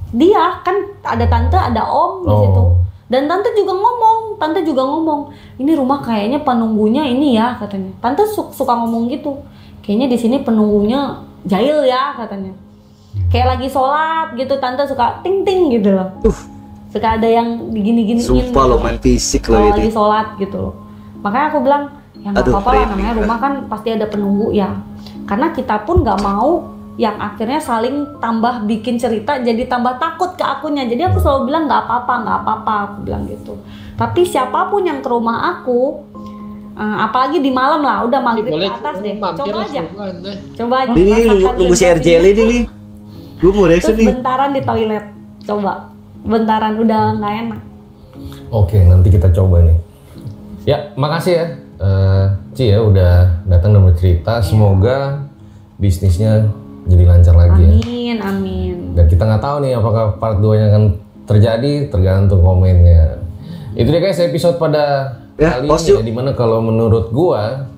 C: dia, kan ada tante, ada om di situ. Dan tante juga ngomong, ini rumah kayaknya penunggunya ini ya katanya. Tante suka ngomong gitu, kayaknya di sini penunggunya jahil ya katanya. Kayak lagi sholat gitu, tante suka ting ting gitu loh. Suka ada yang digini-giniin.
A: Sumpah
C: gitu
A: lo main fisik lo
C: kalau
A: ini.
C: lagi sholat gitu loh. Makanya aku bilang ya nggak apa-apa lah, namanya rumah kan pasti ada penunggu ya. Karena kita pun nggak mau yang akhirnya saling tambah bikin cerita jadi tambah takut ke akunnya. Jadi aku selalu bilang nggak apa-apa aku bilang gitu. Tapi siapapun yang ke rumah aku, apalagi di malam lah, udah maghrib ke atas deh, coba aja
A: Ini nunggu si RJ ini nih. Gue mau reaksi
C: terus
A: nih.
C: bentaran di toilet, coba bentaran udah nggak enak.
D: Oke, nanti kita coba nih. Ya, makasih ya, Ci ya udah datang dan bercerita. Semoga bisnisnya jadi lancar lagi ya.
C: Amin.
D: Dan kita nggak tahu nih apakah part 2-nya akan terjadi, tergantung komennya. Itu dia guys episode pada kali ini ya, dimana kalau menurut gua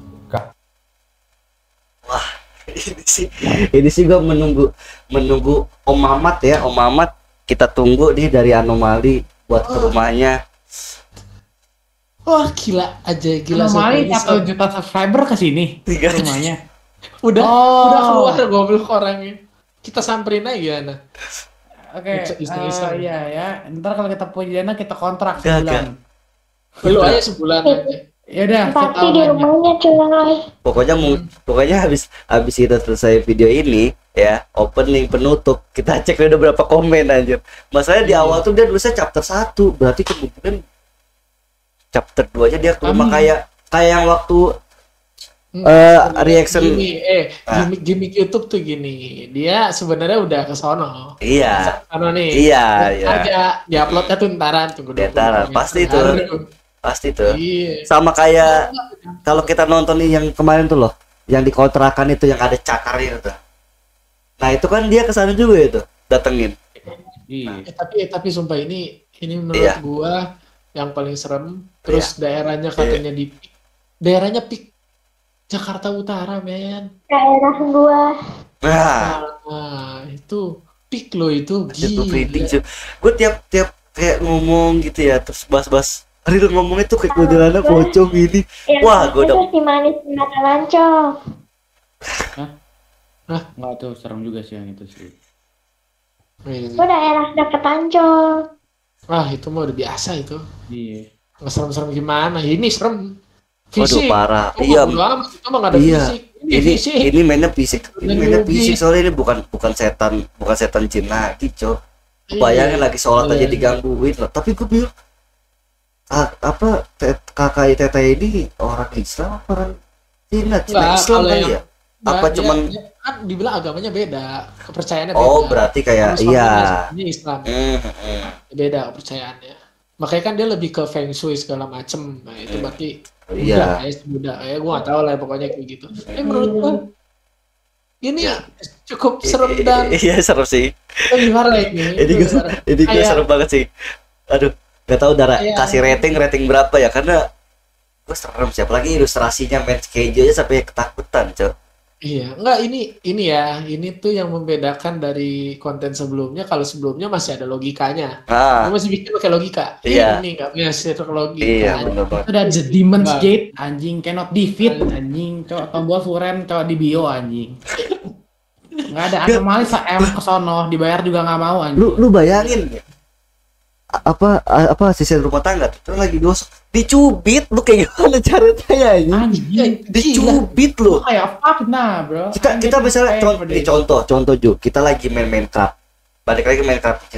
A: ini sih gue menunggu Om Mamat ya, Om Mamat kita tunggu nih dari Anomali buat ke rumahnya.
B: Wah gila gila.
G: Anomali 1 juta subscriber ke sini rumahnya.
B: Udah keluar goblok orangnya. Kita samperin aja gimana?
G: Oke, iya ya. Ntar kalau kita punya dana kita kontrak sebulan.
B: Lu aja sebulan aja.
G: Ya udah.
F: Pasti di rumahnya coy.
A: Pokoknya habis kita selesai video ini ya, opening penutup kita cek udah berapa komen anjir. Masalahnya di awal tuh dia nulisnya chapter 1, berarti kemungkinan chapter 2 aja dia ke rumah kayak yang waktu reaction
B: gimmick YouTube tuh gini, dia sebenarnya udah ke sono.
A: Iya.
B: Sono nih.
A: Iya.
B: Aja diuploadnya tuh ntaran tunggu dulu.
A: Pasti tuh.
B: Iya.
A: Sama kayak kalau kita nonton nih yang kemarin tuh loh, yang di kontrakan itu yang ada cakarnya tuh. Nah itu kan dia kesana juga itu, datengin.
B: Iya. Tapi sumpah ini menurut gua yang paling serem. Terus daerahnya katanya di daerahnya Pik Jakarta Utara, men.
F: Daerah gua.
A: Nah,
B: itu Pik lo itu
A: gila. Gue tiap kayak ngomong gitu ya, terus bahas Ril ngomongnya tuh kayak kuntilanak pocong gini. Wah, gue udah
F: si manis mata lancong.
G: Nggak tuh, serem juga sih yang itu sih.
F: Gua daerah deket Ancol.
B: Itu mah udah biasa itu.
G: Iya.
B: Nggak serem-serem gimana? Ini serem.
A: Waduh parah. Iya. Ini mainnya fisik. Soalnya ini bukan setan jin lagi, Cok. Bayangin lagi sholat aja digangguin loh. Tapi gue bilang kakak teteh ini orang Islam apa orang Cina Islam kali ya? Apa cuman
B: kan dibilang agamanya beda, kepercayaannya beda.
A: Oh, berarti kayak
B: ini Islam. Beda kepercayaannya. Makanya kan dia lebih ke feng shui segala macem. Nah, itu berarti Buddha. Gue nggak tahu lah pokoknya kayak gitu. Menurut gue ini cukup serem dan
A: serem sih.
B: Gimana ini?
A: Ini gue serem banget sih. Aduh, gak tahu kasih rating berapa ya, karena gue serem sih, apalagi ilustrasinya match keju aja sampai ketakutan, Cok.
B: Iya, enggak ini tuh yang membedakan dari konten sebelumnya. Kalau sebelumnya masih ada logikanya, gue masih bikin pakai logika. Ini nggak punya logika.
A: Iya, benar banget.
G: Ada The Demon's Gate, anjing cannot defeat, anjing. Coba tombol furen, coba di bio, anjing. Nggak ada anomali, M ke sono, dibayar juga nggak mau, anjing.
A: Lu bayangin apa asisten rumah tangga terus lagi gosok dicubit lu kayak gimana caranya
B: Anjing,
A: dicubit lu
B: kayak fuck nah bro.
A: kita misalnya contoh Ju kita lagi main craft balik lagi main craft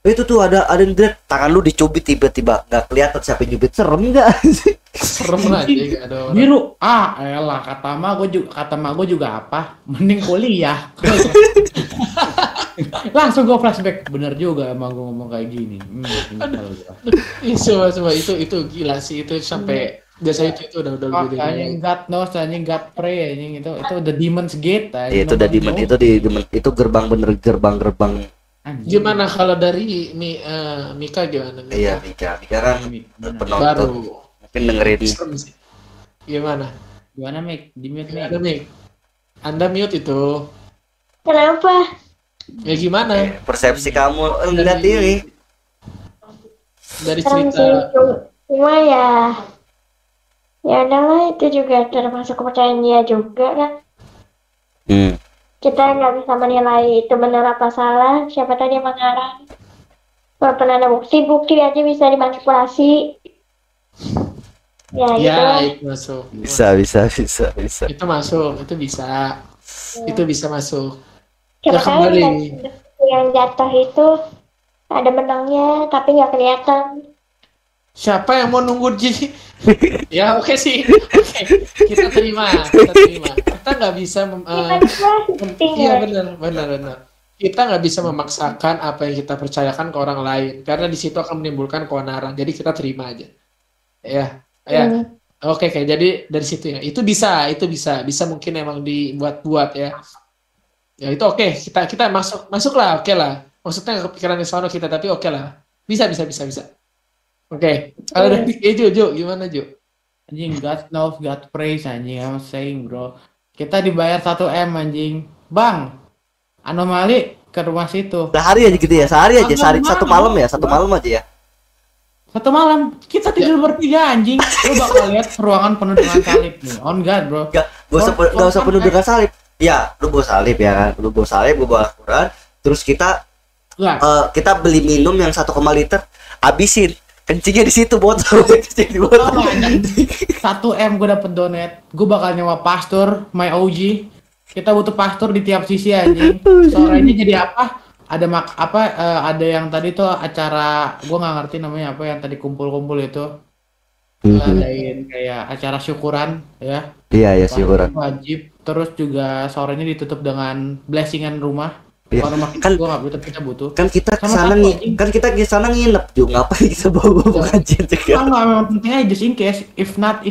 A: itu tuh ada yang dread tangan lu dicubit tiba-tiba nggak kelihatan siapa yang cubit serem nggak
B: serem aja ada biru elah kata ma gue juga apa mending kuliah langsung gue flashback bener juga emang gue ngomong kayak gini
G: Semua itu gila sih itu sampai biasa itu udah
B: anjing God knows anjing God pray anjing itu the Demon's Gate
A: anjing, itu udah demon itu gerbang gerbang
G: gimana kalau dari Mika gimana
A: iya Mika kan penonton
G: baru
A: mungkin dengerin
G: gimana
B: Mik di mute
G: Mik Anda mute itu
F: Kenapa?
G: ya gimana
A: persepsi kamu ngeliat ini
G: dari
F: Serem
G: cerita
F: sih, cuma ya udahlah itu juga termasuk kepercayaan dia juga kan. Kita nggak bisa menilai itu benar apa salah, siapa tahu dia mengarang. Walaupun ada bukti aja bisa dimanipulasi. Ya
G: itu masuk
A: bisa
G: itu masuk itu bisa masuk
F: siapa tahu
G: kembali
F: yang jatuh itu ada benangnya tapi nggak kelihatan.
G: siapa yang mau nunggu Ji? Ya oke sih oke. Kita terima kita nggak bisa iya benar kita nggak bisa memaksakan apa yang kita percayakan ke orang lain karena di situ akan menimbulkan keonaran jadi kita terima aja ya oke jadi dari situ ya itu bisa mungkin emang dibuat ya itu oke. Kita masuk lah oke lah maksudnya kepikiran di sono kita tapi oke lah bisa oke. Kalau dari Jo gimana Jo?
B: Anjing God knows God praise anjing I'm saying bro kita dibayar 1M anjing bang anomali ke rumah situ
A: sehari aja gitu ya satu malam aja ya
B: satu malam kita tidur bertiga anjing lu bakal lihat ruangan penuh dengan salib nih on God bro
A: gak usah penuh dengan salib ya lu bawa salib ya kan lu bawa salib gue bawa Al-Quran terus kita beli minum yang 1,5 liter habisin kencingnya di situ botol
B: 1M gue dapet donat gue bakal nyewa pastor my OG kita butuh pastor di tiap sisi anjing sorenya jadi apa ada yang tadi tuh acara gue nggak ngerti namanya apa yang tadi kumpul itu adain kayak acara syukuran ya
A: iya syukuran
B: wajib terus juga sorenya ditutup dengan blessingan rumah.
A: Ya,
B: kan gua nggak butuh kita butuh
A: kan kita kesana nginep juga ngapain kita bawa pengajian juga
B: memang pentingnya just in case if that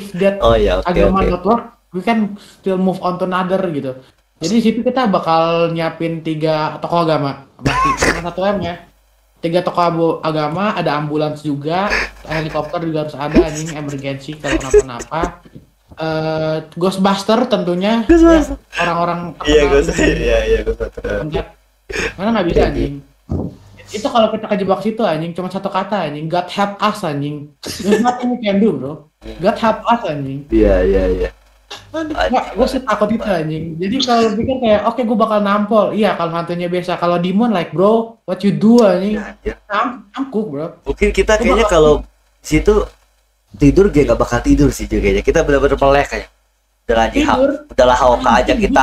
B: agama not work we can still move on to another gitu jadi di situ kita bakal nyiapin 3 tokoh agama pasti cuma 1M ya 3 tokoh agama ada ambulans juga helikopter juga harus ada anjing emergency kalau kenapa-napa Ghostbuster tentunya ya, orang-orang Ghostbuster mana nggak bisa anjing itu kalau kita kejebak situ anjing cuma satu kata anjing God help us anjing there's nothing you can do bro God help us anjing
A: iya
B: gue sih takut itu anjing jadi kalau pikir kayak oke gue bakal nampol iya kalau hantunya biasa kalau demon like bro what you do anjing I'm cool bro
A: mungkin kita kayaknya kalau situ tidur dia nggak bakal tidur sih juga kayaknya kita benar-benar melek kayak udahlah haoka aja kita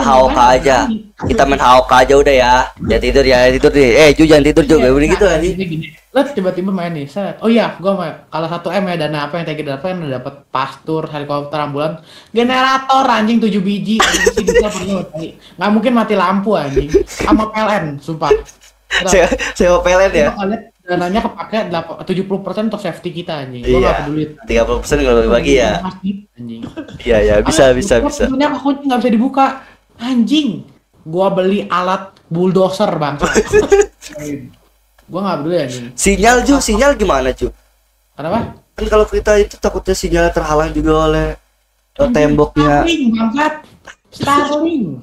A: main haoka aja udah ya tidur deh Ju jangan tidur juga begitu anjing
B: Lah tiba-tiba main nih set oh iya gua mah kalau 1M ya dana apa yang tadi dapat kan dapat pastur helikopter ambulans generator anjing 7 biji anjing bisa perlu nggak mungkin mati lampu anjing sama PLN sumpah
A: sewa PLN ya
B: dananya kepake 70% untuk safety kita anjing. Gua enggak peduli.
A: 30% kalau dibagi ya.
B: Anjing.
A: Iya bisa.
B: Punya kunci enggak bisa dibuka. Anjing. Gua beli alat bulldozer, Bang. Gua enggak peduli anjing.
A: Sinyal gimana, Ju?
B: Kenapa?
A: Kan kalau kita itu takutnya sinyal terhalang juga oleh temboknya.
B: Starling.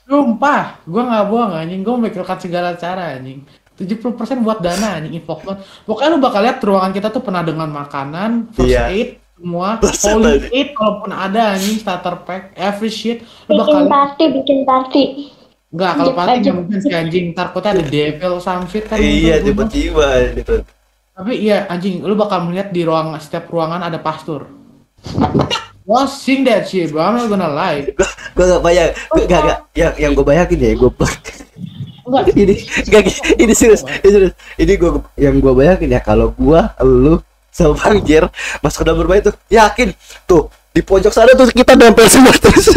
B: Sumpah, gua enggak bohong anjing. Gua memikirkan segala cara anjing. 70% buat dana anjing infocon. Pokoknya lu bakal lihat ruangan kita tuh penuh dengan makanan, first aid, semua, holy aid kalaupun ada anjing starter pack, every shit.
F: Lu bakal bikin party.
B: Enggak, kalau party enggak mungkin si anjing, ntar kota ada devil some shit kan.
A: Iya, tiba-tiba gitu.
B: Tapi iya anjing, lu bakal melihat di setiap ruangan ada pastur. Watching that shit, bro. I'm not gonna lie.
A: Gue gak bayang, gak. Yang gue bayangin ya, ini serius. Ini yang gue bayangin ya, kalau gue, lu, sama Bang Jer masuk ke dalam rumah itu, yakin tuh di pojok sana tuh kita nempel semua terus.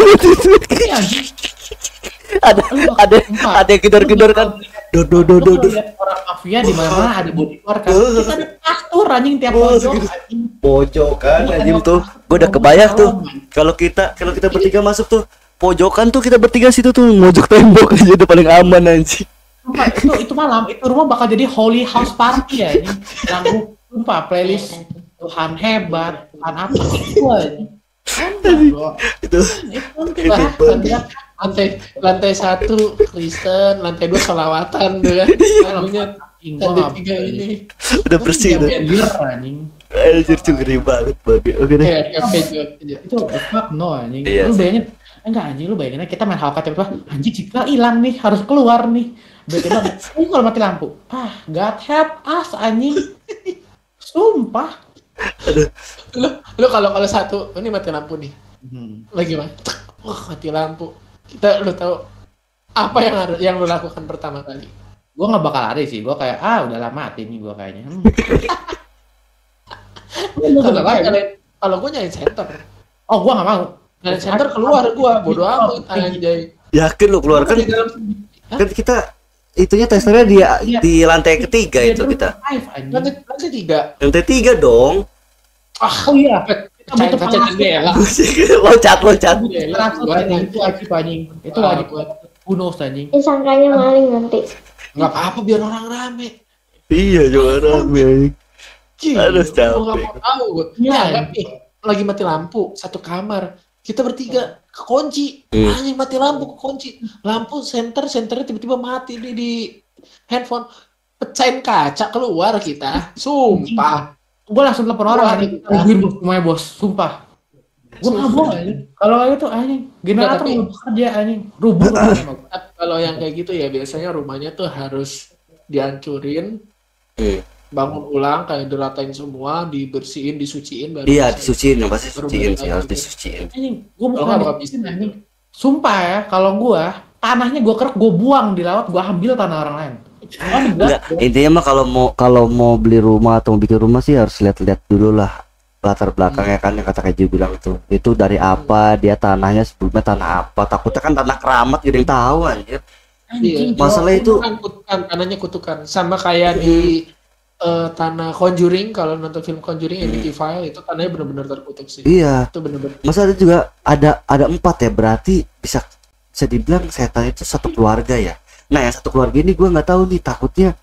A: ada yang gedor-gedor kan.
B: Orang mafia di mana ada bodyguard kan. Kita ada pastur anjing tiap
A: pojok kan anjing tuh. Gue udah kebayang tuh kalau kita bertiga masuk tuh pojokan tuh, kita bertiga situ tuh mojok tembok aja udah paling aman anjing.
B: Itu malam itu rumah bakal jadi holy house party ya ini. Lagu sumpah playlist Tuhan hebat, Tuhan apa itu aja.
A: Itu
B: lantai 1 Kristen, lantai 2 selawatan tuh kan. Lantai 3 ini
A: udah bersih tuh. Anjir ngeri banget babi. Oke deh.
B: Itu fuck no anjing. Lu bayangin lu bayangin kita main Halka tiba-tiba anjing kita hilang nih, harus keluar nih. Tiba-tiba kalau mati lampu. God help us anjing. Sumpah. Lu kalau satu ini mati lampu nih. Lagi mah. Mati lampu. Lu tahu apa yang lu lakukan pertama kali? Gua nggak bakal lari sih. Gua kayak udahlah mati nih gua kayaknya. Kalau gua nyari center. Oh, gua nggak mau. Nyari center keluar gua. Bodoh amat anjay.
A: Yakin lu keluar kan? Kan kita itunya testernya di lantai ketiga itu kita.
B: Lantai 3.
A: Lantai 3 dong.
B: Oh iya. Kita butuh jendela.
A: Loncat.
B: Itu wajib anjing. Itu wajib buat bonus anjing.
F: Sangkanya maling nanti.
B: Enggak apa-apa biar orang rame.
A: Iya, juga rame. Aduh, capek.
B: Enggak mau tahu. Ya, lagi mati lampu satu kamar. Kita bertiga kekunci. Anjing mati lampu kekunci. Lampu senternya tiba-tiba mati di handphone. Pecahin kaca keluar kita. Sumpah. Gue langsung telepon orang anjing. Semuanya bos, sumpah. Gue nggak boleh. Kalau kayak gitu anjing, generator nggak bekerja anjing, rubuh. Kalau yang kayak gitu ya biasanya rumahnya tuh harus dihancurin, bangun ulang, kayak diratain semua, dibersihin, disuciin.
A: Iya, disuciin, yang pasti disuciin sih, harus disuciin.
B: Anjing, gue bukan habisin anjing. Sumpah ya, kalau gue tanahnya gue kerek, gue buang di laut, gue ambil tanah orang lain.
A: Enggak, intinya mah kalau mau beli rumah atau mau bikin rumah sih harus lihat-lihat dulu lah latar belakangnya kan, yang kata Keju bilang itu dari apa, dia tanahnya sebelumnya tanah apa, takutnya kan tanah keramat jadi yang tahu anjir. Masalah itu
B: tanahnya kutukan sama kayak di tanah Conjuring, kalau nonton film Conjuring Amityville itu tanahnya benar-benar terkutuk sih.
A: Iya.
B: Itu benar-benar.
A: Masalah juga ada 4 ya, berarti bisa dibilang setan itu satu keluarga ya. Nah yang satu keluarga ini gue nggak tahu nih, takutnya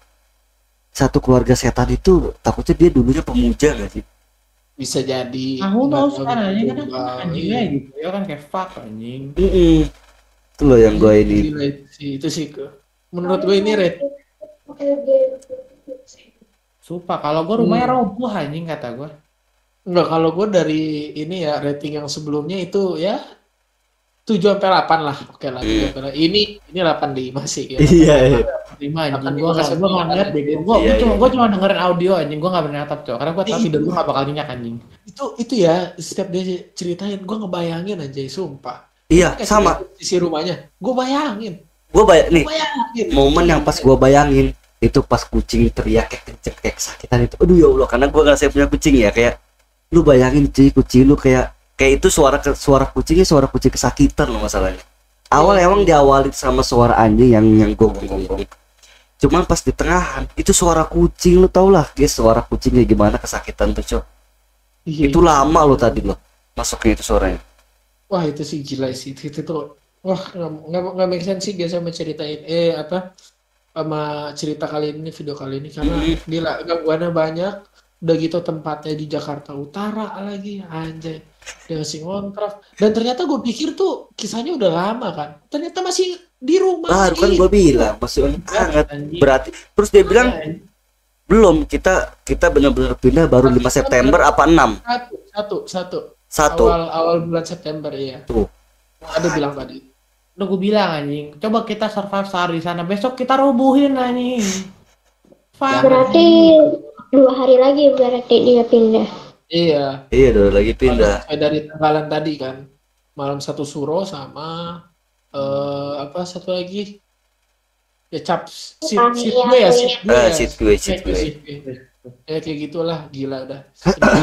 A: satu keluarga setan itu takutnya dia dulunya pemuja nggak sih?
B: Bisa jadi. Aku tahu sekarang anjing kan anjingnya gitu ya kan, kayak fuck anjing.
A: Itu loh yang gue ini.
B: Itu sih menurut gue ini red. Sumpah kalau gue rumahnya roboh anjing kata gue. Enggak, kalau gue dari ini ya rating yang sebelumnya itu ya 7-8 lah, oke lah. Ini 85 sih.
A: Iya.
B: 5 anjing. Gue nggak ngeliat deh. Gue cuma dengerin audio anjing. Gue nggak berani natap tuh, karena gue tahu tidur gue nggak bakal nyenyak anjing. Itu ya setiap dia ceritain gue ngebayangin aja, sumpah.
A: Iya, sama.
B: Sisi rumahnya, gue bayangin.
A: Nih. Momen yang pas gue bayangin itu pas kucing teriak kayak kenceng kayak kesakitan itu. Aduh ya Allah, karena gue nggak punya kucing ya, kayak lu bayangin cuy, kucing lu kayak itu suara kucingnya suara kucing kesakitan loh masalahnya. Awal emang diawali sama suara anjing yang gonggong. Cuman pas di tengahan itu suara kucing, lu tau lah guys suara kucingnya gimana kesakitan tuh cok. Itu lama lo tadi lo masuknya itu suaranya. Wah
B: itu sih gila sih itu tuh. Wah nggak make sense sih guys sama ceritain sama cerita kali ini, video kali ini, karena gila gangguannya banyak. Udah gitu tempatnya di Jakarta Utara lagi anjay. Dia masih ngontrak, dan ternyata gue pikir tuh kisahnya udah lama kan, ternyata masih di rumah.
A: Kan gue bilang masih hangat berarti. Terus dia bilang belum, kita benar-benar pindah baru 5 September apa 6? Satu. Awal bulan September ya. Tuh. Ada bilang tadi. Udah gue bilang anjing, coba kita survive sehari di sana, besok kita rubuhin anjing.
F: Berarti 2 hari lagi berarti dia pindah.
G: Iya.
A: Iya, udah lagi pindah.
G: Dari tanggalan tadi kan. Malam satu suro sama apa satu lagi? Ya seat gue. Ya kayak gitulah, gila udah.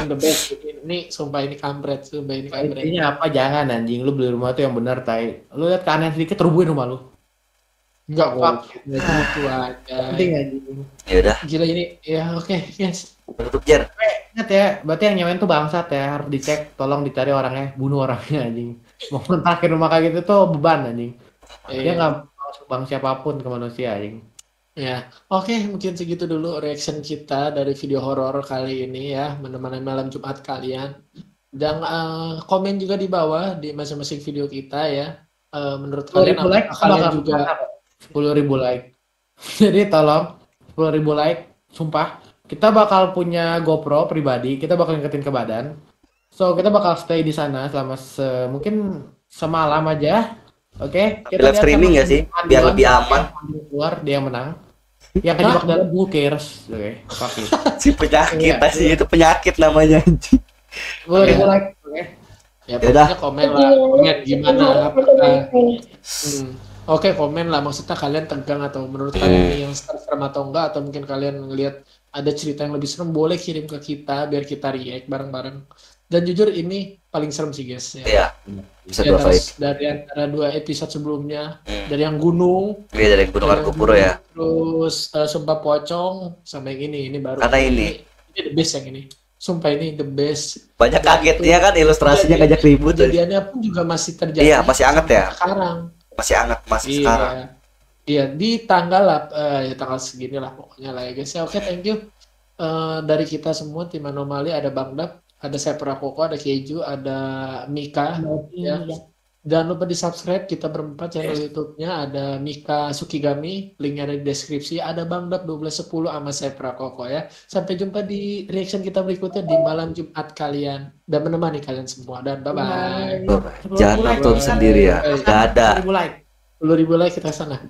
G: The best. Ini sumpah ini kampret,
B: Ini apa jangan anjing, lu beli rumah tuh yang benar tai. Lu lihat ke aneh sedikit rubuhin rumah lu.
G: Enggak kok. Gitu aja.
B: Penting anjing.
A: Ya udah.
G: Gila ini. Ya oke, guys.
A: Tutup Jar.
B: Ingat ya, berarti yang nyewain tuh bangsat ya, harus dicek, tolong dicari orangnya, bunuh orangnya anjing. Mau kontrakin rumah kayak gitu tuh beban anjing. Dia nggak masuk bang siapapun ke manusia anjing.
G: Ya, oke, mungkin segitu dulu reaction kita dari video horor kali ini ya, menemani malam Jumat kalian. Dan komen juga di bawah di masing-masing video kita ya. Menurut kalian
B: like,
G: kalian juga
B: 10.000 like. Jadi tolong 10.000 like, sumpah. Kita bakal punya GoPro pribadi, kita bakal ngiketin ke badan. So kita bakal stay di sana selama mungkin semalam aja. Oke, kita
A: live streaming ya sih, biar lebih aman.
B: Keluar dia yang menang. Yang kejebak dalam who cares. Oke, pakai.
A: Si penyakit sih itu penyakit namanya anjing.
B: 10.000 like, oke.
G: Ya pokoknya komen lah, komen gimana apakah Oke, komen lah maksudnya kalian tegang atau menurut kalian ini yang serem atau enggak, atau mungkin kalian ngelihat ada cerita yang lebih serem, boleh kirim ke kita biar kita react bareng-bareng. Dan jujur ini paling serem sih guys ya.
A: Iya. Bisa
G: dari antara 2 episode sebelumnya, dari yang gunung,
A: dari Gunung Arkupuro ya.
G: Terus Sumpah Pocong sama yang ini baru.
A: Karena ini
G: the best yang ini. Sumpah ini the best.
A: Banyak kagetnya kan, ilustrasinya ngajak ribut.
G: Kejadiannya pun juga masih terjadi.
A: Iya, masih hangat ya.
G: Sekarang.
A: Masih hangat sekarang.
G: Iya, di tanggal tanggal segini lah pokoknya lah ya guys. Ya, oke, thank you. Dari kita semua tim Anomali, ada Bang Dap, ada saya Prakoko, ada Keju, ada Mika ya. Jangan lupa di-subscribe kita berempat channel YouTube-nya, ada Mika Sukigami, linknya ada di deskripsi, ada Bang Dap 1210 sama saya Prakoko ya. Sampai jumpa di reaction kita berikutnya di malam Jumat kalian dan menemani kalian semua, dan bye-bye.
A: Jangan nonton sendiri ya. Gak ada.
G: 10.000 like kita sana.